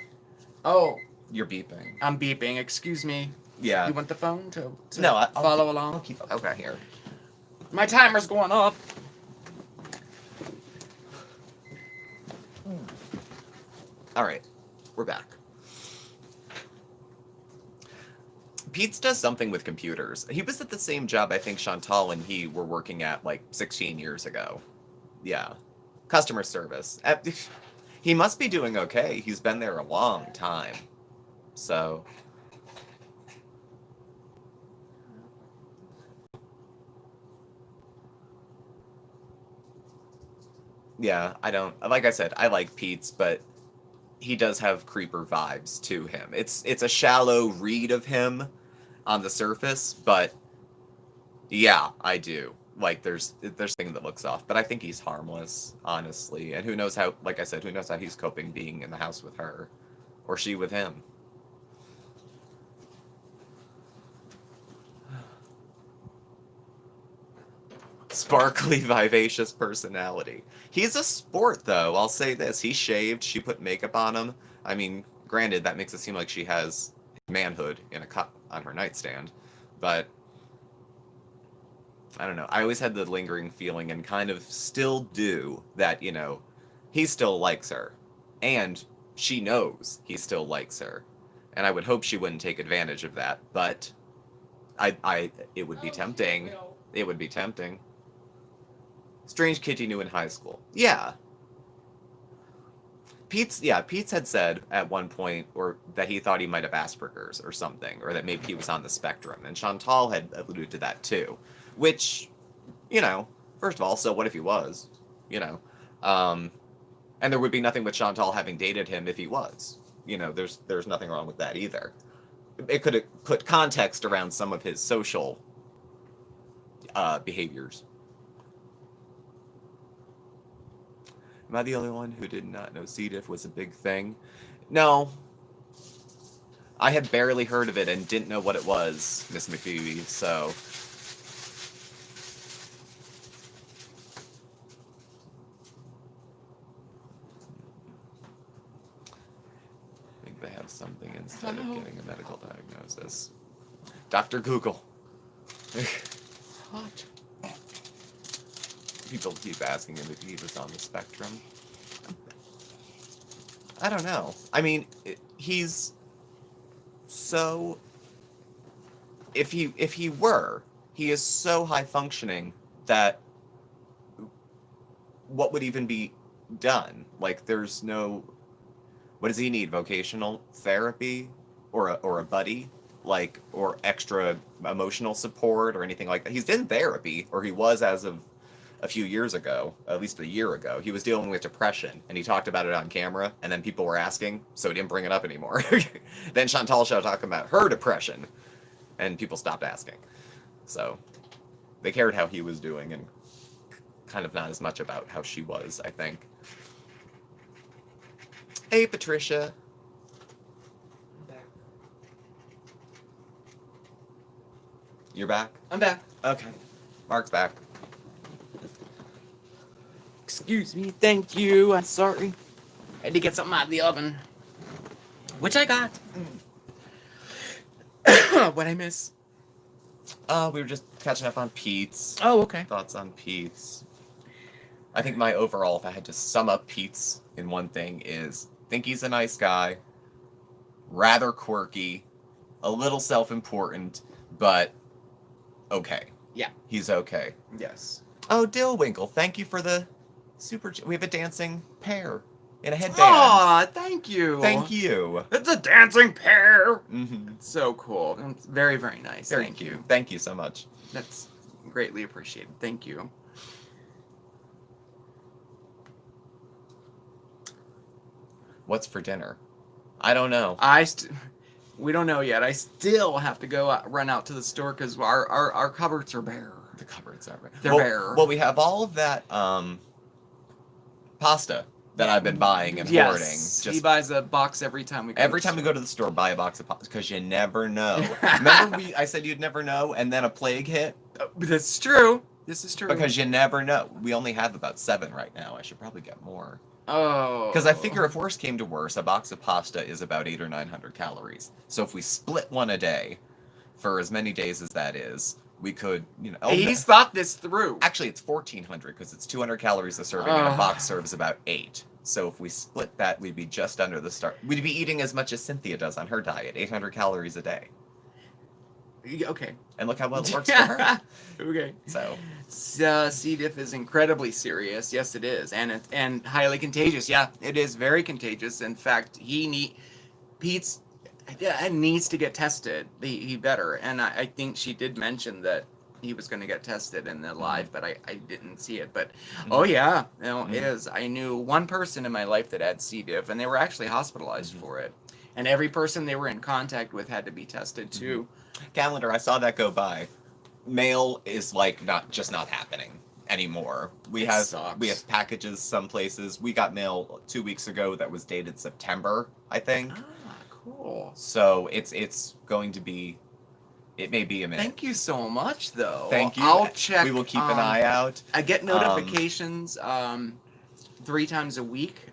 Speaker 2: Oh,
Speaker 1: you're beeping.
Speaker 2: I'm beeping. Excuse me.
Speaker 1: Yeah.
Speaker 2: You want the phone to
Speaker 1: No, I'll
Speaker 2: follow
Speaker 1: keep-
Speaker 2: along?
Speaker 1: I'll keep up
Speaker 2: Okay.
Speaker 1: here.
Speaker 2: My timer's going off.
Speaker 1: All right, we're back. Pete's does something with computers. He was at the same job I think Chantal and he were working at like 16 years ago. Yeah. Customer service. He must be doing okay. He's been there a long time. So. Yeah, I don't. Like I said, I like Pete's, but he does have creeper vibes to him. It's a shallow read of him on the surface, but yeah, I do. Like there's thing that looks off, but I think he's harmless, honestly. And who knows how, like I said, who knows how he's coping being in the house with her or she with him. Sparkly, vivacious personality. He's a sport, though. I'll say this. He shaved. She put makeup on him. I mean, granted, that makes it seem like she has manhood in a cup on her nightstand. But, I don't know. I always had the lingering feeling, and kind of still do, that, you know, he still likes her. And she knows he still likes her. And I would hope she wouldn't take advantage of that. But, it would be tempting. It would be tempting. Strange kid you knew in high school. Yeah. Pete's had said at one point or that he thought he might have Asperger's or something, or that maybe he was on the spectrum. And Chantal had alluded to that too. Which you know, first of all, so what if he was? You know, um, and there would be nothing with Chantal having dated him if he was. You know, there's nothing wrong with that either. It could have put context around some of his social behaviors. Am I the only one who did not know C. diff was a big thing? No. I had barely heard of it and didn't know what it was, Miss McPhoebe, so... I think they have something instead of getting a medical diagnosis. Dr. Google.
Speaker 2: What?
Speaker 1: People keep asking him if he was on the spectrum. I don't know. I mean, he's so... If he were, he is so high functioning that what would even be done? Like, there's no... What does he need? Vocational therapy? Or a buddy? Like, or extra emotional support or anything like that? He's in therapy, or he was as of a few years ago, at least a year ago. He was dealing with depression, and he talked about it on camera, and then people were asking, so he didn't bring it up anymore. Then Chantal started talking about her depression, and people stopped asking. So they cared how he was doing, and kind of not as much about how she was, I think. Hey, Patricia.
Speaker 2: I'm back.
Speaker 1: You're back?
Speaker 2: I'm back.
Speaker 1: Okay. Mark's back.
Speaker 2: Excuse me. Thank you. I'm sorry. Had to get something out of the oven. Which I got. What'd I miss?
Speaker 1: We were just catching up on Pete's.
Speaker 2: Oh, okay.
Speaker 1: Thoughts on Pete's. I think my overall, if I had to sum up Pete's in one thing, is think he's a nice guy, rather quirky, a little self-important, but okay.
Speaker 2: Yeah.
Speaker 1: He's okay.
Speaker 2: Yes.
Speaker 1: Oh, Dillwinkle, thank you for the super... We have a dancing pear in a headband.
Speaker 2: Aw, thank you.
Speaker 1: Thank you.
Speaker 2: It's a dancing pear.
Speaker 1: Mm-hmm.
Speaker 2: It's so cool. It's very, very nice.
Speaker 1: Very
Speaker 2: Thank
Speaker 1: cute.
Speaker 2: you.
Speaker 1: Thank you so much.
Speaker 2: That's greatly appreciated. Thank you.
Speaker 1: What's for dinner? I don't know.
Speaker 2: We don't know yet. I still have to go run out to the store because our cupboards are bare.
Speaker 1: The cupboards are bare.
Speaker 2: They're bare.
Speaker 1: Well, we have all of that pasta that I've been buying and hoarding.
Speaker 2: Yes,
Speaker 1: Just
Speaker 2: he buys a box every time we go.
Speaker 1: every time we go to the store, buy a box of pasta because you never know. Remember, I said you'd never know, and then a plague hit.
Speaker 2: This is true. This is true.
Speaker 1: Because you never know. We only have about 7 right now. I should probably get more.
Speaker 2: Oh.
Speaker 1: Because I figure if worse came to worse, a box of pasta is about 800 or 900 calories. So if we split one a day for as many days as that is, we could,
Speaker 2: He's thought this through.
Speaker 1: Actually, it's 1,400 because it's 200 calories a serving, and a box serves about 8. So if we split that, we'd be just under the start. We'd be eating as much as Cynthia does on her diet, 800 calories a day.
Speaker 2: Okay.
Speaker 1: And look how well it works for her.
Speaker 2: Okay.
Speaker 1: So
Speaker 2: C. diff is incredibly serious. Yes, it is, and highly contagious. Yeah, it is very contagious. In fact, Pete's needs to get tested. He better. And I think she did mention that he was going to get tested in the live, but I didn't see it. But oh yeah, it is. I knew one person in my life that had C. diff, and they were actually hospitalized for it. And every person they were in contact with had to be tested too.
Speaker 1: Calendar, I saw that go by. Mail is like not happening anymore. We have packages some places. We got mail 2 weeks ago that was dated September, I think.
Speaker 2: Ah, cool.
Speaker 1: So it's going to be. It may be a minute.
Speaker 2: Thank you so much, though.
Speaker 1: Thank you.
Speaker 2: I'll check.
Speaker 1: We will keep an eye out.
Speaker 2: I get notifications 3 times a week.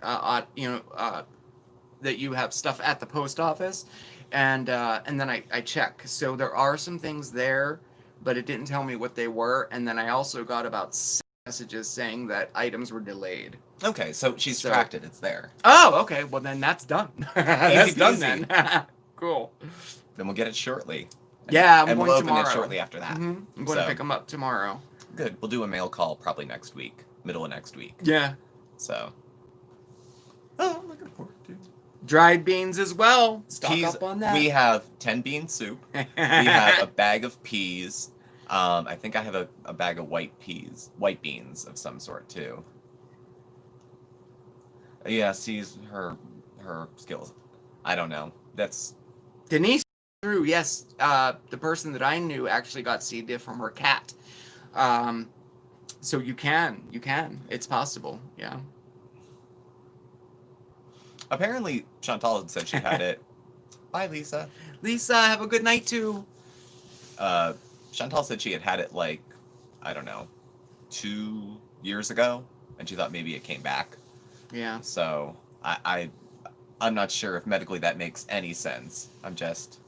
Speaker 2: That you have stuff at the post office, and then I check. So there are some things there, but it didn't tell me what they were. And then I also got about 6 messages saying that items were delayed.
Speaker 1: Okay, so she's tracked it. It's there.
Speaker 2: Oh, okay. Well, then that's done. That's done
Speaker 1: peasy.
Speaker 2: then. Cool.
Speaker 1: Then we'll get it shortly.
Speaker 2: Yeah,
Speaker 1: and
Speaker 2: we'll
Speaker 1: we'll
Speaker 2: tomorrow.
Speaker 1: open it shortly after that.
Speaker 2: I'm going to pick them up tomorrow.
Speaker 1: Good. We'll do a mail call probably next week, middle of next week.
Speaker 2: Yeah.
Speaker 1: So. Oh, I'm looking forward to it.
Speaker 2: Dried beans as well. Stock
Speaker 1: Peas,
Speaker 2: up on that.
Speaker 1: We have 10 bean soup. We have a bag of peas. I think I have a bag of white beans of some sort too. Yeah, sees her skills. I don't know. That's
Speaker 2: Denise, true. Yes, the person that I knew actually got C. diff from her cat. So you can. It's possible. Yeah.
Speaker 1: apparently Chantal had said she had it. Bye, Lisa.
Speaker 2: Lisa, have a good night too.
Speaker 1: Chantal said she had it like, I don't know, 2 years ago, and she thought maybe it came back.
Speaker 2: Yeah.
Speaker 1: So I'm not sure if medically that makes any sense. I'm just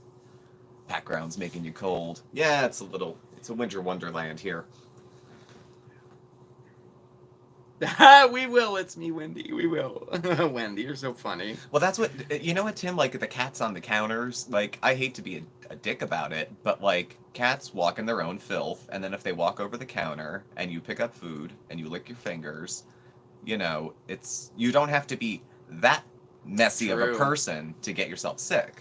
Speaker 1: background's making you cold. Yeah, it's a winter wonderland here.
Speaker 2: We will. It's me, Wendy. We will. Wendy, you're so funny.
Speaker 1: Well, that's what you know. What Tim, like the cats on the counters. Like I hate to be a dick about it, but like cats walk in their own filth, and then if they walk over the counter and you pick up food and you lick your fingers, you know, you don't have to be that messy of a
Speaker 2: True.
Speaker 1: person to get yourself sick.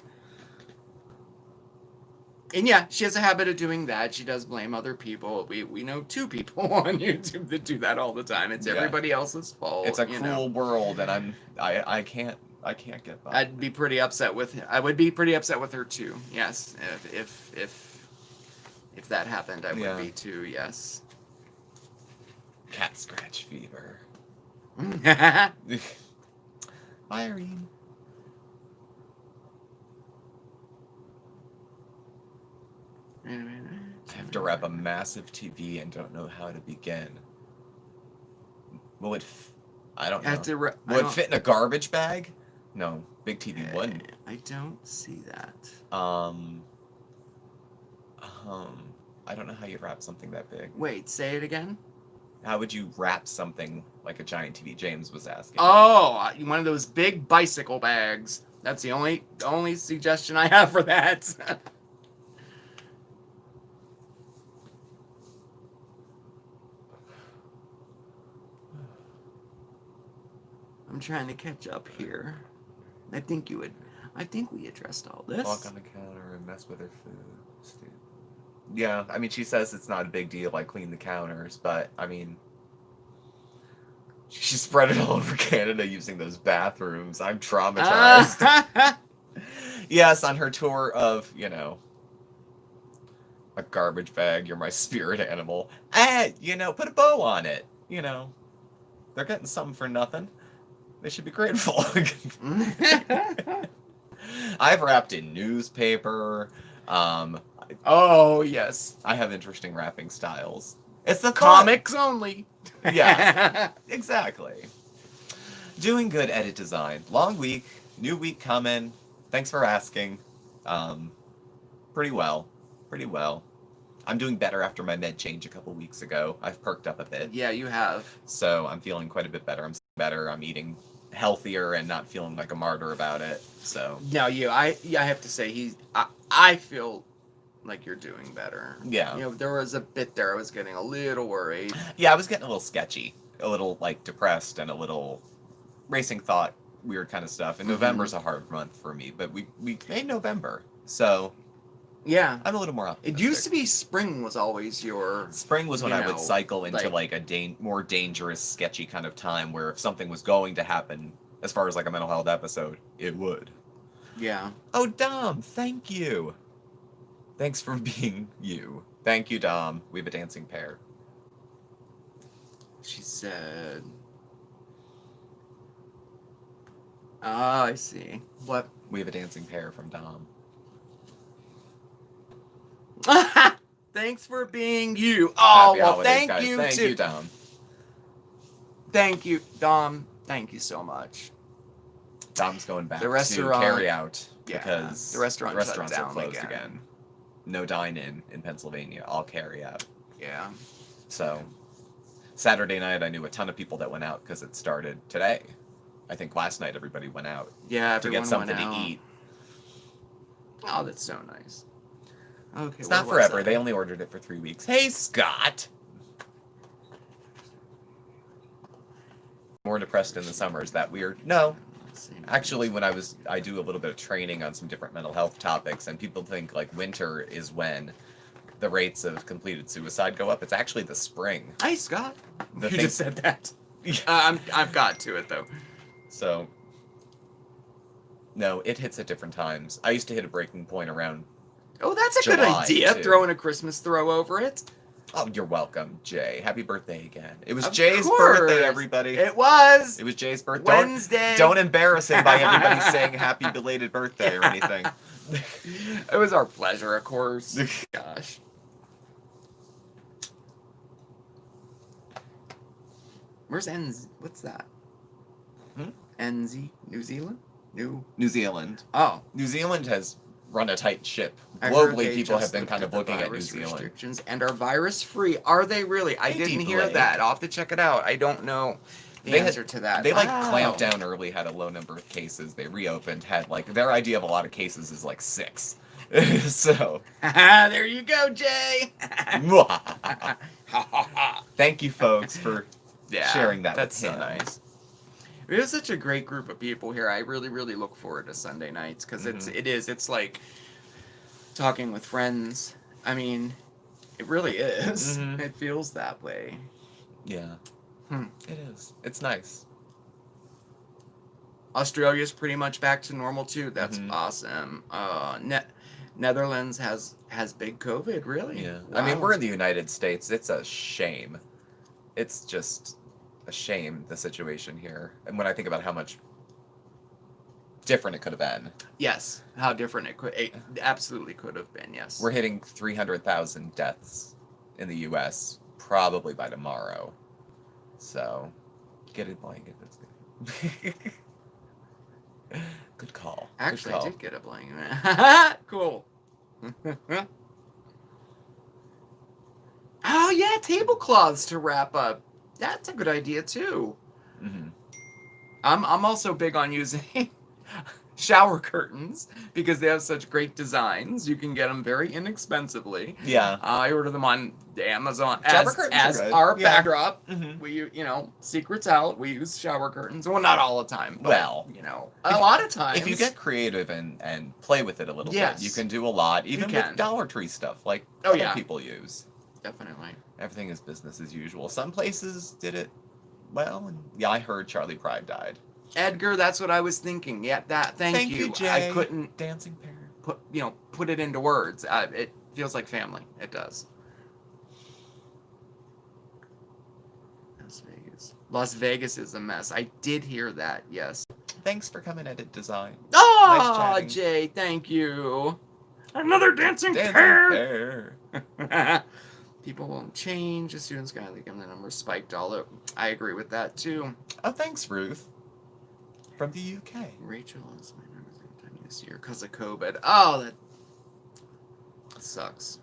Speaker 2: And yeah, she has a habit of doing that. She does blame other people. We know 2 people on YouTube that do that all the time. It's everybody else's fault.
Speaker 1: It's a cruel world, and I can't get by.
Speaker 2: I would be pretty upset with her too. Yes, if that happened, I would be too. Yes.
Speaker 1: Cat scratch fever.
Speaker 2: Bye,
Speaker 1: Irene. I have to wrap a massive TV and don't know how to begin. Will it? I don't know. Will it fit in a garbage bag? No, big TV wouldn't.
Speaker 2: I don't see that.
Speaker 1: I don't know how you'd wrap something that big.
Speaker 2: Wait, say it again.
Speaker 1: How would you wrap something like a giant TV? James was asking.
Speaker 2: Oh, one of those big bicycle bags. That's the only suggestion I have for that. I'm trying to catch up here. I think we addressed all this.
Speaker 1: Walk on the counter and mess with her food. Yeah, I mean, she says it's not a big deal, like clean the counters, but I mean, she spread it all over Canada using those bathrooms. I'm traumatized. Yes, on her tour of, you know, a garbage bag, you're my spirit animal. You know, put a bow on it. You know, they're getting something for nothing. They should be grateful. I've wrapped in newspaper.
Speaker 2: Oh, yes.
Speaker 1: I have interesting wrapping styles. It's the
Speaker 2: comics only.
Speaker 1: Yeah, exactly. Doing good, edit design. Long week, new week coming. Thanks for asking. Pretty well. I'm doing better after my med change a couple weeks ago. I've perked up a bit.
Speaker 2: Yeah, you have.
Speaker 1: So I'm feeling quite a bit better. I'm better. I'm eating healthier and not feeling like a martyr about it. So
Speaker 2: no, I have to say I feel like you're doing better.
Speaker 1: Yeah.
Speaker 2: You know, there was a bit there I was getting a little worried.
Speaker 1: Yeah, I was getting a little sketchy, a little like depressed, and a little racing thought, weird kind of stuff. And November's a hard month for me, but we made November, so
Speaker 2: yeah,
Speaker 1: I'm a little more optimistic.
Speaker 2: It used to be spring was always your...
Speaker 1: Spring was when I would cycle into like a more dangerous, sketchy kind of time where if something was going to happen, as far as like a mental health episode, it would.
Speaker 2: Yeah.
Speaker 1: Oh, Dom, thank you. Thanks for being you. Thank you, Dom. We have a dancing pair.
Speaker 2: She said... Oh, I see. What?
Speaker 1: We have a dancing pair from Dom.
Speaker 2: Thanks for being you. Oh,
Speaker 1: Happy
Speaker 2: well,
Speaker 1: holidays,
Speaker 2: thank
Speaker 1: guys.
Speaker 2: you,
Speaker 1: Thank
Speaker 2: too.
Speaker 1: you, Dom.
Speaker 2: Thank you, Dom. Thank you so much.
Speaker 1: Dom's going back
Speaker 2: the restaurant,
Speaker 1: to carry out
Speaker 2: the
Speaker 1: because the
Speaker 2: restaurants
Speaker 1: are closed again. No dine-in in Pennsylvania. All carry out.
Speaker 2: Yeah.
Speaker 1: So, Saturday night, I knew a ton of people that went out because it started today. I think last night everybody went out.
Speaker 2: Yeah,
Speaker 1: to get something to eat.
Speaker 2: Oh, that's so nice. Okay.
Speaker 1: It's not forever. They only ordered it for 3 weeks. Hey, Scott. More depressed in the summer. Is that weird? No. Actually, when I do a little bit of training on some different mental health topics, and people think like winter is when the rates of completed suicide go up. It's actually the spring.
Speaker 2: Hi, Scott.
Speaker 1: The
Speaker 2: You
Speaker 1: thing-
Speaker 2: just said that. I've got to it though.
Speaker 1: So, no, it hits at different times. I used to hit a breaking point around.
Speaker 2: Oh, that's a good
Speaker 1: July,
Speaker 2: idea.
Speaker 1: too.
Speaker 2: Throwing a Christmas throw over it.
Speaker 1: Oh, you're welcome, Jay. Happy birthday again. It was
Speaker 2: Of
Speaker 1: Jay's
Speaker 2: course.
Speaker 1: birthday, everybody.
Speaker 2: It was
Speaker 1: It was Jay's birthday.
Speaker 2: Wednesday.
Speaker 1: Don't embarrass him by everybody saying happy belated birthday or anything.
Speaker 2: It was our pleasure, of course. Gosh. Where's NZ? What's that? NZ? New Zealand?
Speaker 1: New Zealand.
Speaker 2: Oh.
Speaker 1: New Zealand has run a tight ship.
Speaker 2: I heard
Speaker 1: Globally,
Speaker 2: they
Speaker 1: people have
Speaker 2: just
Speaker 1: been
Speaker 2: looked
Speaker 1: kind of
Speaker 2: the
Speaker 1: looking at New
Speaker 2: virus
Speaker 1: Zealand.
Speaker 2: restrictions and are virus free. Are they really? I
Speaker 1: They
Speaker 2: didn't hear
Speaker 1: deeply.
Speaker 2: that. I'll have to check it out. I don't know the
Speaker 1: They had-
Speaker 2: answer to that.
Speaker 1: They
Speaker 2: Wow.
Speaker 1: clamped down early, had a low number of cases. They reopened, had their idea of a lot of cases is 6. So
Speaker 2: There you go, Jay.
Speaker 1: thank you, folks, for
Speaker 2: Yeah,
Speaker 1: sharing that.
Speaker 2: That's
Speaker 1: with
Speaker 2: so
Speaker 1: him.
Speaker 2: nice. We have such a great group of people here. I really, really look forward to Sunday nights because it's like talking with friends. I mean, it really is.
Speaker 1: Mhm.
Speaker 2: It feels that way.
Speaker 1: Yeah,
Speaker 2: Hmm.
Speaker 1: it is. It's nice.
Speaker 2: Australia's pretty much back to normal too. That's
Speaker 1: Mhm.
Speaker 2: awesome. Netherlands has big COVID. Really?
Speaker 1: Yeah. I mean,
Speaker 2: Wow.
Speaker 1: we're in the United States. It's a shame. It's just a shame, the situation here. And when I think about how much different it could have been,
Speaker 2: Yes. How different it absolutely could have been. Yes.
Speaker 1: we're hitting 300,000 deaths in the U.S. probably by tomorrow. So, get a blanket. That's good. Good call.
Speaker 2: Actually,
Speaker 1: Good
Speaker 2: I
Speaker 1: call.
Speaker 2: did get a blanket. Cool. Oh yeah, tablecloths to wrap up. That's a good idea too.
Speaker 1: Mhm.
Speaker 2: I'm also big on using shower curtains because they have such great designs. You can get them very inexpensively.
Speaker 1: Yeah.
Speaker 2: I order them on Amazon
Speaker 1: Shower
Speaker 2: as,
Speaker 1: curtains are
Speaker 2: as
Speaker 1: good.
Speaker 2: our
Speaker 1: Yeah.
Speaker 2: backdrop.
Speaker 1: Mhm.
Speaker 2: We, secrets out. We use shower curtains. Well, not all the time. But,
Speaker 1: Well,
Speaker 2: a lot of times.
Speaker 1: If you get creative and play with it a little
Speaker 2: Yes.
Speaker 1: bit, you can do a lot, even
Speaker 2: can.
Speaker 1: with Dollar Tree stuff like
Speaker 2: Oh,
Speaker 1: other
Speaker 2: yeah.
Speaker 1: people use.
Speaker 2: Definitely.
Speaker 1: Everything is business as usual. Some places did it well, and yeah, I heard Charlie Pride died.
Speaker 2: Edgar, that's what I was thinking. Yeah, thank you.
Speaker 1: Jay.
Speaker 2: I couldn't
Speaker 1: Dancing Bear.
Speaker 2: put it into words. It feels like family. It does. Las Vegas. Las Vegas is a mess. I did hear that. Yes.
Speaker 1: Thanks for coming, Edit Design.
Speaker 2: Oh,
Speaker 1: chatting.
Speaker 2: Jay, thank you. Another dancing
Speaker 1: Dancing
Speaker 2: pair.
Speaker 1: Bear.
Speaker 2: People won't change. The students gotta leave them the numbers spiked all up. I agree with that too.
Speaker 1: Oh, thanks, Ruth. From the UK.
Speaker 2: Rachel is my number time this year because of COVID. Oh, that sucks.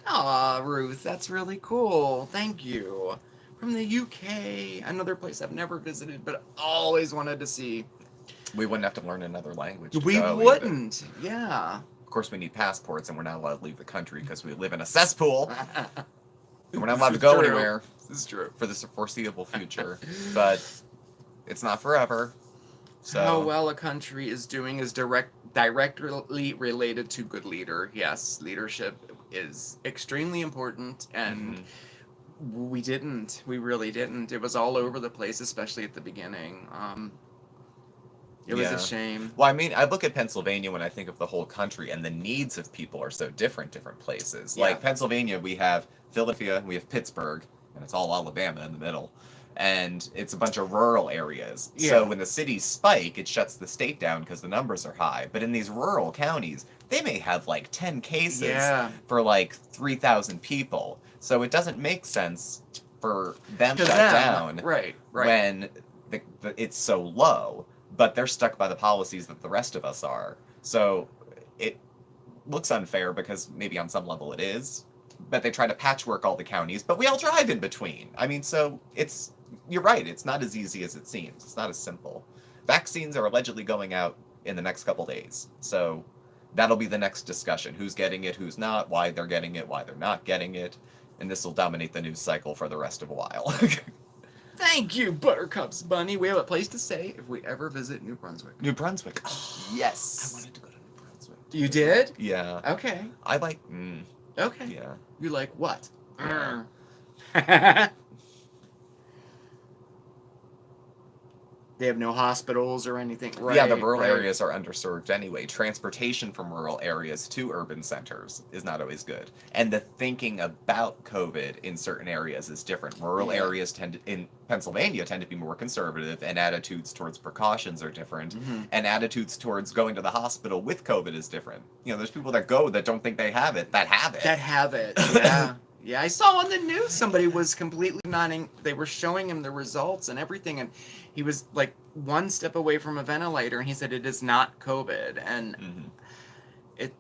Speaker 2: Aw, Ruth, that's really cool. Thank you. From the UK, another place I've never visited but always wanted to see.
Speaker 1: We wouldn't have to learn another language. to
Speaker 2: We
Speaker 1: go either.
Speaker 2: wouldn't. Yeah.
Speaker 1: Of course, we need passports, and we're not allowed to leave the country because we live in a cesspool. We're not allowed to
Speaker 2: This is
Speaker 1: go
Speaker 2: true.
Speaker 1: anywhere
Speaker 2: This is true.
Speaker 1: for the foreseeable future. But it's not forever. So
Speaker 2: How well a country is doing is directly related to good leader. Yes, leadership is extremely important, and
Speaker 1: Mhm.
Speaker 2: we really didn't. It was all over the place, especially at the beginning. It was
Speaker 1: Yeah.
Speaker 2: a shame.
Speaker 1: Well, I mean, I look at Pennsylvania when I think of the whole country, and the needs of people are so different places.
Speaker 2: Yeah.
Speaker 1: Like Pennsylvania, we have Philadelphia, we have Pittsburgh, and it's all Alabama in the middle. And it's a bunch of rural areas.
Speaker 2: Yeah.
Speaker 1: So when the cities spike, it shuts the state down because the numbers are high. But in these rural counties, they may have 10 cases
Speaker 2: Yeah.
Speaker 1: for 3,000 people. So it doesn't make sense for them
Speaker 2: To
Speaker 1: shut
Speaker 2: them,
Speaker 1: down
Speaker 2: right.
Speaker 1: when it's so low, but they're stuck by the policies that the rest of us are. So it looks unfair because maybe on some level it is, but they try to patchwork all the counties, but we all drive in between. I mean, so you're right, it's not as easy as it seems. It's not as simple. Vaccines are allegedly going out in the next couple days, so that'll be the next discussion. Who's getting it, who's not, why they're getting it, why they're not getting it, and this will dominate the news cycle for the rest of a while.
Speaker 2: Thank you, Buttercups Bunny. We have a place to stay if we ever visit New Brunswick.
Speaker 1: New Brunswick. Oh, I
Speaker 2: Yes.
Speaker 1: wanted to go to New Brunswick
Speaker 2: You did?
Speaker 1: Yeah.
Speaker 2: Okay.
Speaker 1: I like.
Speaker 2: Okay.
Speaker 1: Yeah.
Speaker 2: You like what?
Speaker 1: Yeah.
Speaker 2: They have no hospitals or anything, right?
Speaker 1: Yeah, the rural
Speaker 2: right.
Speaker 1: areas are underserved anyway. Transportation from rural areas to urban centers is not always good. And the thinking about COVID in certain areas is different. Rural
Speaker 2: Yeah.
Speaker 1: areas in Pennsylvania tend to be more conservative, and attitudes towards precautions are different.
Speaker 2: Mhm.
Speaker 1: And attitudes towards going to the hospital with COVID is different. You know, there's people that go that don't think they have it, that have it.
Speaker 2: That have it, yeah. Yeah, I saw on the news somebody was completely nodding. They were showing him the results and everything, and he was like one step away from a ventilator, and he said it is not COVID, and it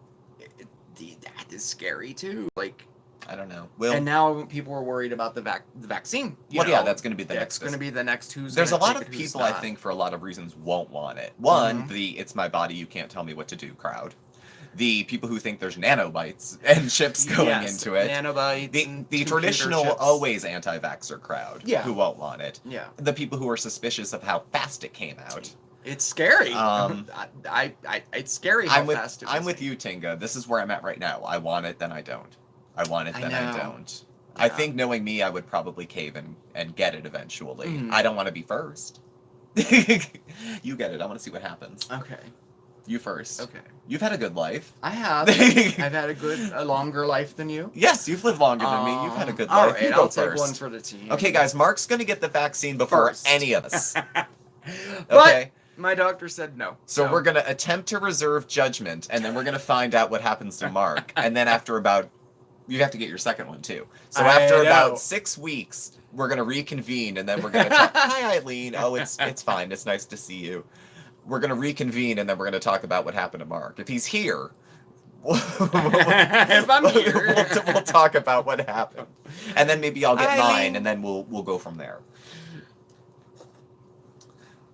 Speaker 2: that is scary too. Like,
Speaker 1: I don't know. Well,
Speaker 2: and now people are worried about the vaccine.
Speaker 1: Well, yeah, that's going to be the next.
Speaker 2: That's going to be the next. Who's
Speaker 1: There's a
Speaker 2: gonna
Speaker 1: lot
Speaker 2: take
Speaker 1: of
Speaker 2: it, who's
Speaker 1: people, I
Speaker 2: not.
Speaker 1: think, for a lot of reasons, won't want it. One,
Speaker 2: Mhm.
Speaker 1: the "it's my body, you can't tell me what to do" crowd. The people who think there's nanobites and chips going
Speaker 2: Yes,
Speaker 1: into it.
Speaker 2: nanobites. And
Speaker 1: The
Speaker 2: computer
Speaker 1: traditional,
Speaker 2: chips.
Speaker 1: always anti-vaxxer crowd
Speaker 2: Yeah.
Speaker 1: who won't want it.
Speaker 2: Yeah,
Speaker 1: The people who are suspicious of how fast it came out.
Speaker 2: it's scary.
Speaker 1: Um,
Speaker 2: It's scary how
Speaker 1: I'm with
Speaker 2: fast it
Speaker 1: I'm
Speaker 2: was.
Speaker 1: with you, Tinga. This is where I'm at right now. I want it, then I don't. I want it,
Speaker 2: I
Speaker 1: then I
Speaker 2: know.
Speaker 1: don't. I
Speaker 2: Yeah.
Speaker 1: think, knowing me, I would probably cave and get it eventually.
Speaker 2: Mhm.
Speaker 1: I don't want to be first. You get it. I want to see what happens.
Speaker 2: Okay.
Speaker 1: You first.
Speaker 2: Okay.
Speaker 1: You've had a good life.
Speaker 2: I have. I've had a longer life than you.
Speaker 1: Yes, you've lived longer than me. You've had a good
Speaker 2: All
Speaker 1: life.
Speaker 2: right,
Speaker 1: You go
Speaker 2: I'll take
Speaker 1: first.
Speaker 2: one for the team.
Speaker 1: Okay, guys, Mark's going to get the vaccine before
Speaker 2: First.
Speaker 1: any of us.
Speaker 2: But
Speaker 1: Okay?
Speaker 2: my doctor said no.
Speaker 1: So we're going to attempt to reserve judgment, and then we're going to find out what happens to Mark. And then after about... You have to get your second one, too. So
Speaker 2: I
Speaker 1: after
Speaker 2: know.
Speaker 1: about 6 weeks, we're going to reconvene, and then we're going to talk... Hi, Eileen. Oh, it's fine. It's nice to see you. We're going to reconvene, and then we're going to talk about what happened to Mark. If he's here...
Speaker 2: If I'm here.
Speaker 1: we'll talk about what happened. And then maybe I'll get
Speaker 2: Eileen.
Speaker 1: mine, and then we'll go from there.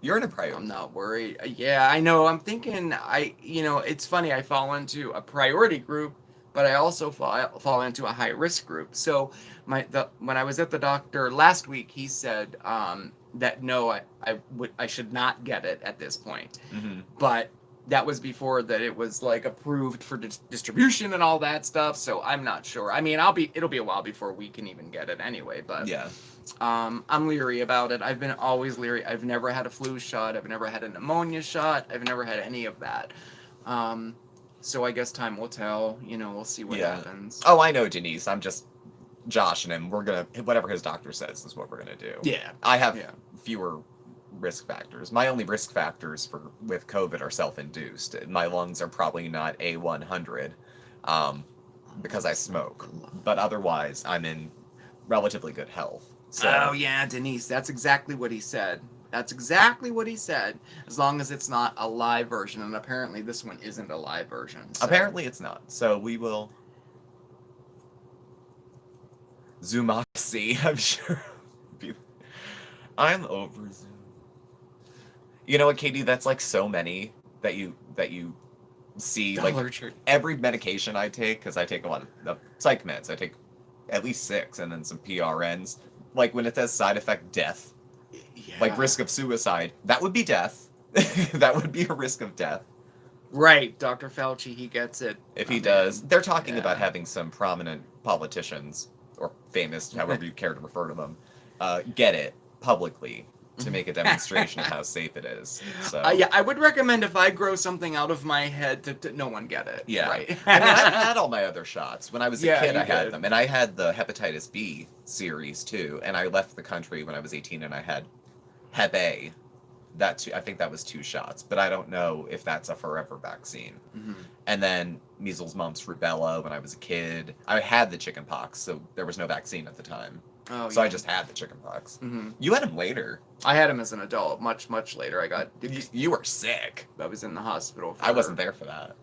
Speaker 1: You're in a priority.
Speaker 2: I'm not worried. Yeah, I know. I'm thinking. It's funny. I fall into a priority group, but I also fall into a high risk group. So when I was at the doctor last week, he said that no, I should not get it at this point.
Speaker 1: Mm-hmm.
Speaker 2: But that was before that it was like approved for distribution and all that stuff. So I'm not sure. I mean, it'll be a while before we can even get it anyway. But
Speaker 1: Yeah.
Speaker 2: I'm leery about it. I've been always leery. I've never had a flu shot. I've never had a pneumonia shot. I've never had any of that. So I guess time will tell. We'll see what happens.
Speaker 1: Oh, I know, Denise. I'm just joshing him. We're gonna whatever his doctor says is what we're gonna do.
Speaker 2: Yeah.
Speaker 1: I have fewer risk factors. My only risk factors with COVID are self-induced. My lungs are probably not A100 because I smoke. But otherwise, I'm in relatively good health. So,
Speaker 2: Oh yeah, Denise. That's exactly what he said. That's exactly what he said. As long as it's not a live version, and apparently this one isn't a live version. So.
Speaker 1: Apparently it's not. So we will Zoomocracy, I'm sure. I'm over Zoom. You know what, Katie? That's like so many that you see.
Speaker 2: Dollar
Speaker 1: like
Speaker 2: Tree.
Speaker 1: every medication I take, because I take a lot of psych meds. I take at least 6, and then some PRNs. Like when it says side effect death, like risk of suicide, that would be death. That would be a risk of death.
Speaker 2: Right, Dr. Fauci, he gets it.
Speaker 1: If he does. They're talking
Speaker 2: Yeah.
Speaker 1: about having some prominent politicians, or famous, however you care to refer to them, get it publicly to make a demonstration of how safe it is. So
Speaker 2: Yeah, I would recommend if I grow something out of my head to no one get it.
Speaker 1: yeah.
Speaker 2: Right.
Speaker 1: I mean, I've had all my other shots. When I was a
Speaker 2: Yeah,
Speaker 1: kid,
Speaker 2: you
Speaker 1: I had
Speaker 2: did.
Speaker 1: them. And I had the hepatitis B series, too. And I left the country when I was 18, and I had Hep A. I think that was 2 shots. But I don't know if that's a forever vaccine.
Speaker 2: Mhm.
Speaker 1: And then measles, mumps, rubella when I was a kid. I had the chicken pox, so there was no vaccine at the time.
Speaker 2: Oh,
Speaker 1: So
Speaker 2: yeah.
Speaker 1: I just had the chicken pox.
Speaker 2: Mhm.
Speaker 1: You had them later.
Speaker 2: I had him as an adult, much later.
Speaker 1: You were sick.
Speaker 2: I was in the hospital.
Speaker 1: I wasn't there for that.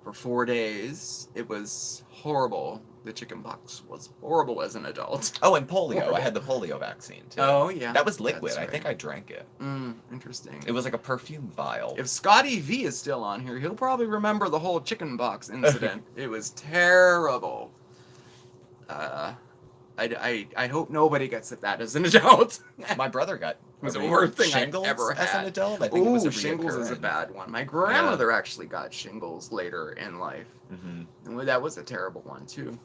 Speaker 2: For 4 days. It was horrible. The chicken pox was horrible as an adult.
Speaker 1: Oh, and polio.
Speaker 2: Horrible.
Speaker 1: I had the polio vaccine, too.
Speaker 2: Oh, yeah.
Speaker 1: That was liquid.
Speaker 2: That's
Speaker 1: I think
Speaker 2: right.
Speaker 1: I drank it.
Speaker 2: Interesting.
Speaker 1: It was like a perfume vial.
Speaker 2: If Scotty V is still on here, he'll probably remember the whole chicken pox incident. It was terrible. I hope nobody gets that as an adult.
Speaker 1: My brother got
Speaker 2: It was the worst thing
Speaker 1: shingles
Speaker 2: I ever
Speaker 1: as an
Speaker 2: had.
Speaker 1: adult? I think it was a
Speaker 2: Shingles is a
Speaker 1: reoccurrence.
Speaker 2: bad one. My grandmother actually got shingles later in life. And that was a terrible one, too.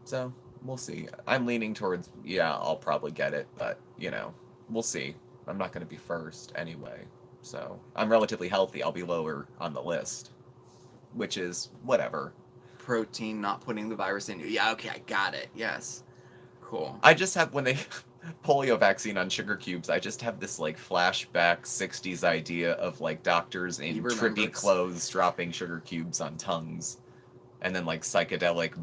Speaker 1: So, we'll see. I'm leaning towards, I'll probably get it, but, we'll see. I'm not going to be first anyway. So, I'm relatively healthy. I'll be lower on the list, which is whatever.
Speaker 2: Protein not putting the virus in you. Yeah, okay, I got it. Yes. Cool.
Speaker 1: I just have, when they polio vaccine on sugar cubes, I just have this like flashback 60s idea of like doctors in trippy clothes dropping sugar cubes on tongues and then like psychedelic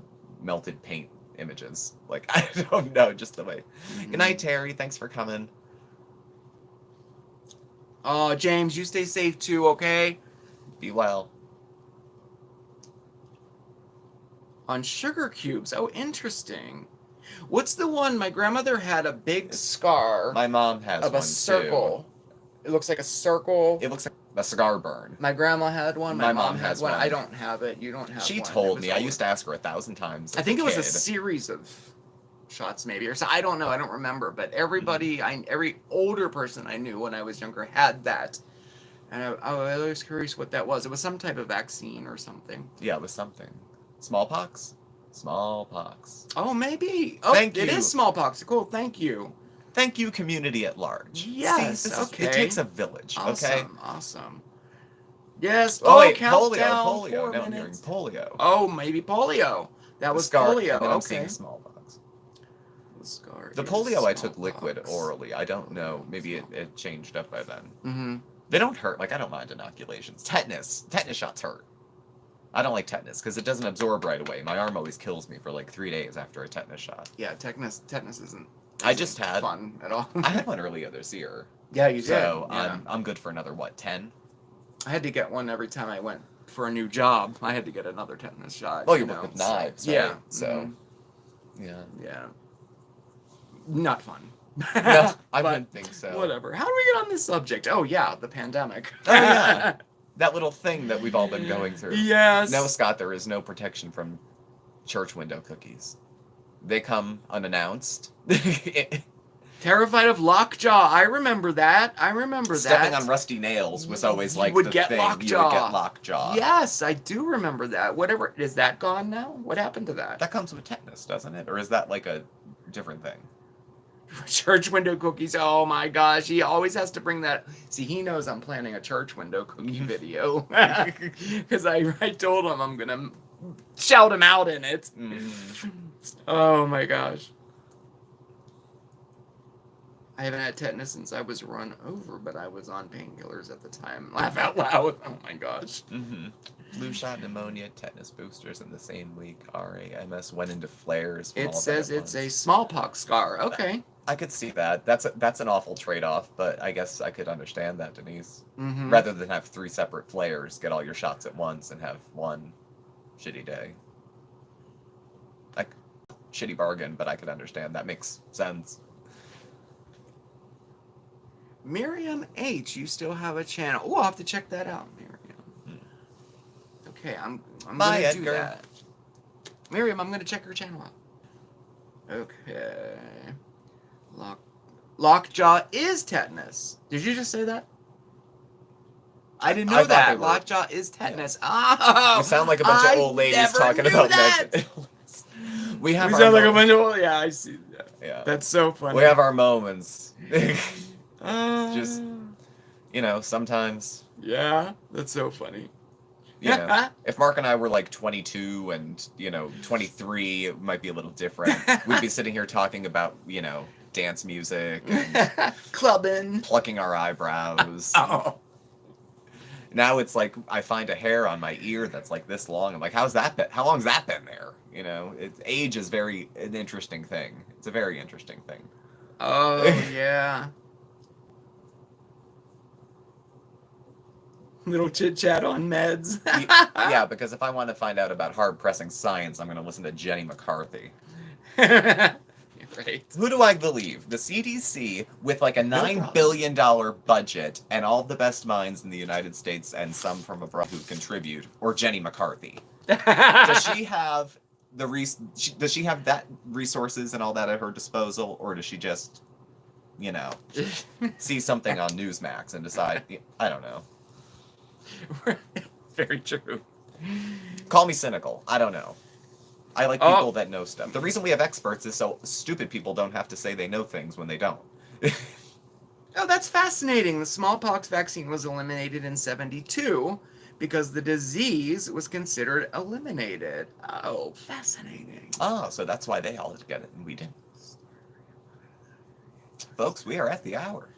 Speaker 1: melted paint images. Like, I don't know, just the way. Good night, Terry. Thanks for coming.
Speaker 2: Oh, James, you stay safe too, okay?
Speaker 1: Be well.
Speaker 2: On sugar cubes. Oh, interesting. What's the one? My grandmother had a big scar.
Speaker 1: My mom has
Speaker 2: of
Speaker 1: one
Speaker 2: a circle.
Speaker 1: too.
Speaker 2: It looks like a circle.
Speaker 1: It looks like a cigar burn.
Speaker 2: My grandma had one. My mom has one.
Speaker 1: one.
Speaker 2: I don't have it. You don't have
Speaker 1: She
Speaker 2: one.
Speaker 1: told me. I used to ask her 1,000 times.
Speaker 2: I think it was a series of shots, maybe, or so. I don't know. I don't remember. But everybody, every older person I knew when I was younger had that. And I was curious what that was. It was some type of vaccine or something.
Speaker 1: Yeah, it was something. Smallpox? Smallpox.
Speaker 2: Oh, maybe. Oh,
Speaker 1: Thank you.
Speaker 2: It is smallpox. Cool. Thank you.
Speaker 1: Thank you, community at large.
Speaker 2: Yes.
Speaker 1: See,
Speaker 2: okay.
Speaker 1: It takes a village.
Speaker 2: Awesome,
Speaker 1: okay.
Speaker 2: Awesome. Yes.
Speaker 1: Oh, wait,
Speaker 2: countdown,
Speaker 1: polio.
Speaker 2: 4
Speaker 1: No,
Speaker 2: minutes.
Speaker 1: I'm hearing polio.
Speaker 2: Oh, maybe polio. That was polio.
Speaker 1: I'm
Speaker 2: Okay.
Speaker 1: seeing smallpox.
Speaker 2: Scar
Speaker 1: The
Speaker 2: is
Speaker 1: polio I took
Speaker 2: smallpox.
Speaker 1: liquid orally. I don't know. Maybe it changed up by then.
Speaker 2: Mm-hmm.
Speaker 1: They don't hurt. Like, I don't mind inoculations. Tetanus shots hurt. I don't like tetanus because it doesn't absorb right away. My arm always kills me for like 3 days after a tetanus shot.
Speaker 2: Yeah, tetanus isn't.
Speaker 1: I just had
Speaker 2: fun at all.
Speaker 1: I had one earlier this year.
Speaker 2: Yeah, you did.
Speaker 1: So
Speaker 2: yeah.
Speaker 1: I'm good for another 10.
Speaker 2: I had to get one every time I went for a new job. I had to get another tetanus shot.
Speaker 1: Oh, you work with knives, right?
Speaker 2: Yeah.
Speaker 1: So yeah.
Speaker 2: Not fun.
Speaker 1: No, I wouldn't think so.
Speaker 2: Whatever. How do we get on this subject? Oh yeah, the pandemic.
Speaker 1: Oh yeah. That little thing that we've all been going through.
Speaker 2: Yes.
Speaker 1: No, Scott, there is no protection from church window cookies. They come unannounced.
Speaker 2: Terrified of lockjaw. I remember that.
Speaker 1: Stepping on rusty nails was always like the thing.
Speaker 2: Lockjaw.
Speaker 1: You would get lockjaw.
Speaker 2: Yes, I do remember that. Whatever. Is that gone now? What happened to that?
Speaker 1: That comes with tetanus, doesn't it? Or is that like a different thing?
Speaker 2: Church window cookies. Oh my gosh. He always has to bring that. See, he knows I'm planning a church window cookie video. Because I told him I'm going to shout him out in it. Oh my gosh. I haven't had tetanus since I was run over, but I was on painkillers at the time. Laugh out loud. Oh my gosh.
Speaker 1: Flu shot, pneumonia, tetanus boosters in the same week. RAMS went into flares.
Speaker 2: It says it's a smallpox scar. Okay.
Speaker 1: I could see that. That's an awful trade-off, but I guess I could understand that, Denise. Rather than have 3 separate flares, get all your shots at once and have one shitty day. Like, shitty bargain, but I could understand. That makes sense.
Speaker 2: Miriam H, you still have a channel. Oh, I'll have to check that out, Miriam. Okay, I'm
Speaker 1: Bye,
Speaker 2: gonna do
Speaker 1: Edgar.
Speaker 2: that. Miriam, I'm gonna check her channel out. Okay. Lockjaw is tetanus. Did you just say that? I didn't know that. Lockjaw is tetanus. Yeah. Oh,
Speaker 1: we sound like a bunch of old ladies talking about that. We
Speaker 2: sound like a bunch of old. Yeah, I see that.
Speaker 1: Yeah.
Speaker 2: That's so funny.
Speaker 1: We have our moments. Just, sometimes.
Speaker 2: Yeah, that's so funny.
Speaker 1: If Mark and I were like 22 and, 23, it might be a little different. We'd be sitting here talking about, dance music and
Speaker 2: clubbing,
Speaker 1: plucking our eyebrows.
Speaker 2: Oh.
Speaker 1: Now it's like I find a hair on my ear that's like this long. I'm like, how long's that been there? Age is an interesting thing. It's a very interesting thing.
Speaker 2: Oh, yeah. Little chit-chat on meds.
Speaker 1: Yeah, because if I want to find out about hard-pressing science, I'm going to listen to Jenny McCarthy.
Speaker 2: Right.
Speaker 1: Who do I believe? The CDC, with like a $9 billion budget and all the best minds in the United States and some from abroad who contribute, or Jenny McCarthy? Does she have does she have that resources and all that at her disposal, or does she just you know, see something on Newsmax and decide, I don't know.
Speaker 2: Very true.
Speaker 1: Call me cynical. I don't know. I like people that know stuff. The reason we have experts is so stupid people don't have to say they know things when they don't.
Speaker 2: Oh, that's fascinating. The smallpox vaccine was eliminated in 1972 because the disease was considered eliminated. Oh, fascinating.
Speaker 1: Oh, so that's why they all get it and we didn't. Folks, we are at the hour.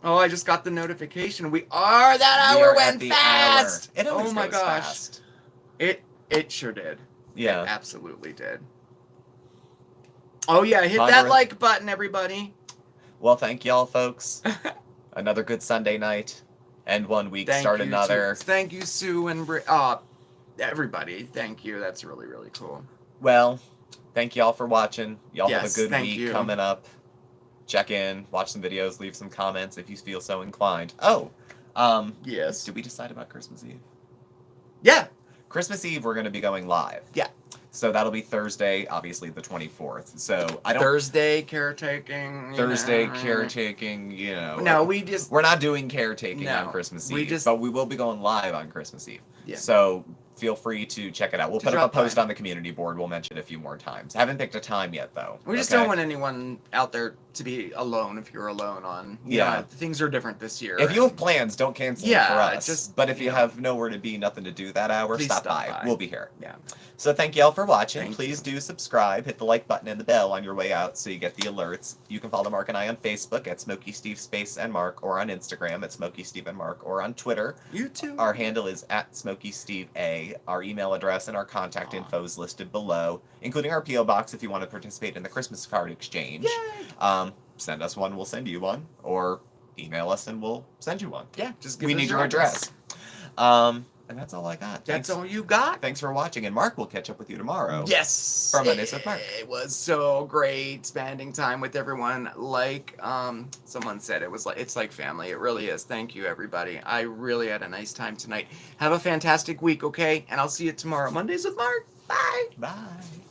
Speaker 2: Oh, I just got the notification. That hour went fast.
Speaker 1: It always
Speaker 2: oh my
Speaker 1: goes
Speaker 2: gosh.
Speaker 1: fast.
Speaker 2: It sure did.
Speaker 1: Yeah.
Speaker 2: It absolutely did. Oh yeah, hit that like button, everybody.
Speaker 1: Well, thank y'all, folks. Another good Sunday night. End one week, start another.
Speaker 2: Thank you, Sue and everybody. Thank you. That's really, really cool.
Speaker 1: Well, thank y'all for watching. Y'all have a good week coming up. Check in, watch some videos, leave some comments if you feel so inclined.
Speaker 2: Yes.
Speaker 1: Did we decide about Christmas Eve?
Speaker 2: Yeah.
Speaker 1: Christmas Eve, we're going to be going live.
Speaker 2: Yeah.
Speaker 1: So that'll be Thursday, obviously the 24th. So I don't.
Speaker 2: Thursday caretaking.
Speaker 1: Caretaking. You know.
Speaker 2: No,
Speaker 1: we're not doing caretaking on Christmas Eve, but we will be going live on Christmas Eve.
Speaker 2: Yeah.
Speaker 1: So feel free to check it out. We'll put up a post on the community board. We'll mention it a few more times. Haven't picked a time yet, though.
Speaker 2: We just don't want anyone out there to be alone if you're alone on. Things are different this year.
Speaker 1: If you have plans, don't cancel for us. But if you have nowhere to be, nothing to do that hour, stop by. We'll be here.
Speaker 2: Yeah.
Speaker 1: So thank y'all for watching. Please do subscribe. Hit the like button and the bell on your way out so you get the alerts. You can follow Mark and I on Facebook at SmokeySteveAndMarc or on Instagram at SmokeySteveAndMarc or on Twitter.
Speaker 2: YouTube.
Speaker 1: Our handle is at SmokeySteveA. Our email address and our contact info is listed below, including our P.O. box if you want to participate in the Christmas card exchange.
Speaker 2: Yay!
Speaker 1: Send us one, we'll send you one. Or email us and we'll send you one.
Speaker 2: Yeah, just give
Speaker 1: us your address. And that's all I got.
Speaker 2: That's all you got?
Speaker 1: Thanks for watching, and Mark will catch up with you tomorrow.
Speaker 2: Yes!
Speaker 1: For Mondays with Mark.
Speaker 2: It was so great spending time with everyone. Like someone said, it's like family. It really is. Thank you, everybody. I really had a nice time tonight. Have a fantastic week, okay? And I'll see you tomorrow. Mondays with Mark. Bye!
Speaker 1: Bye!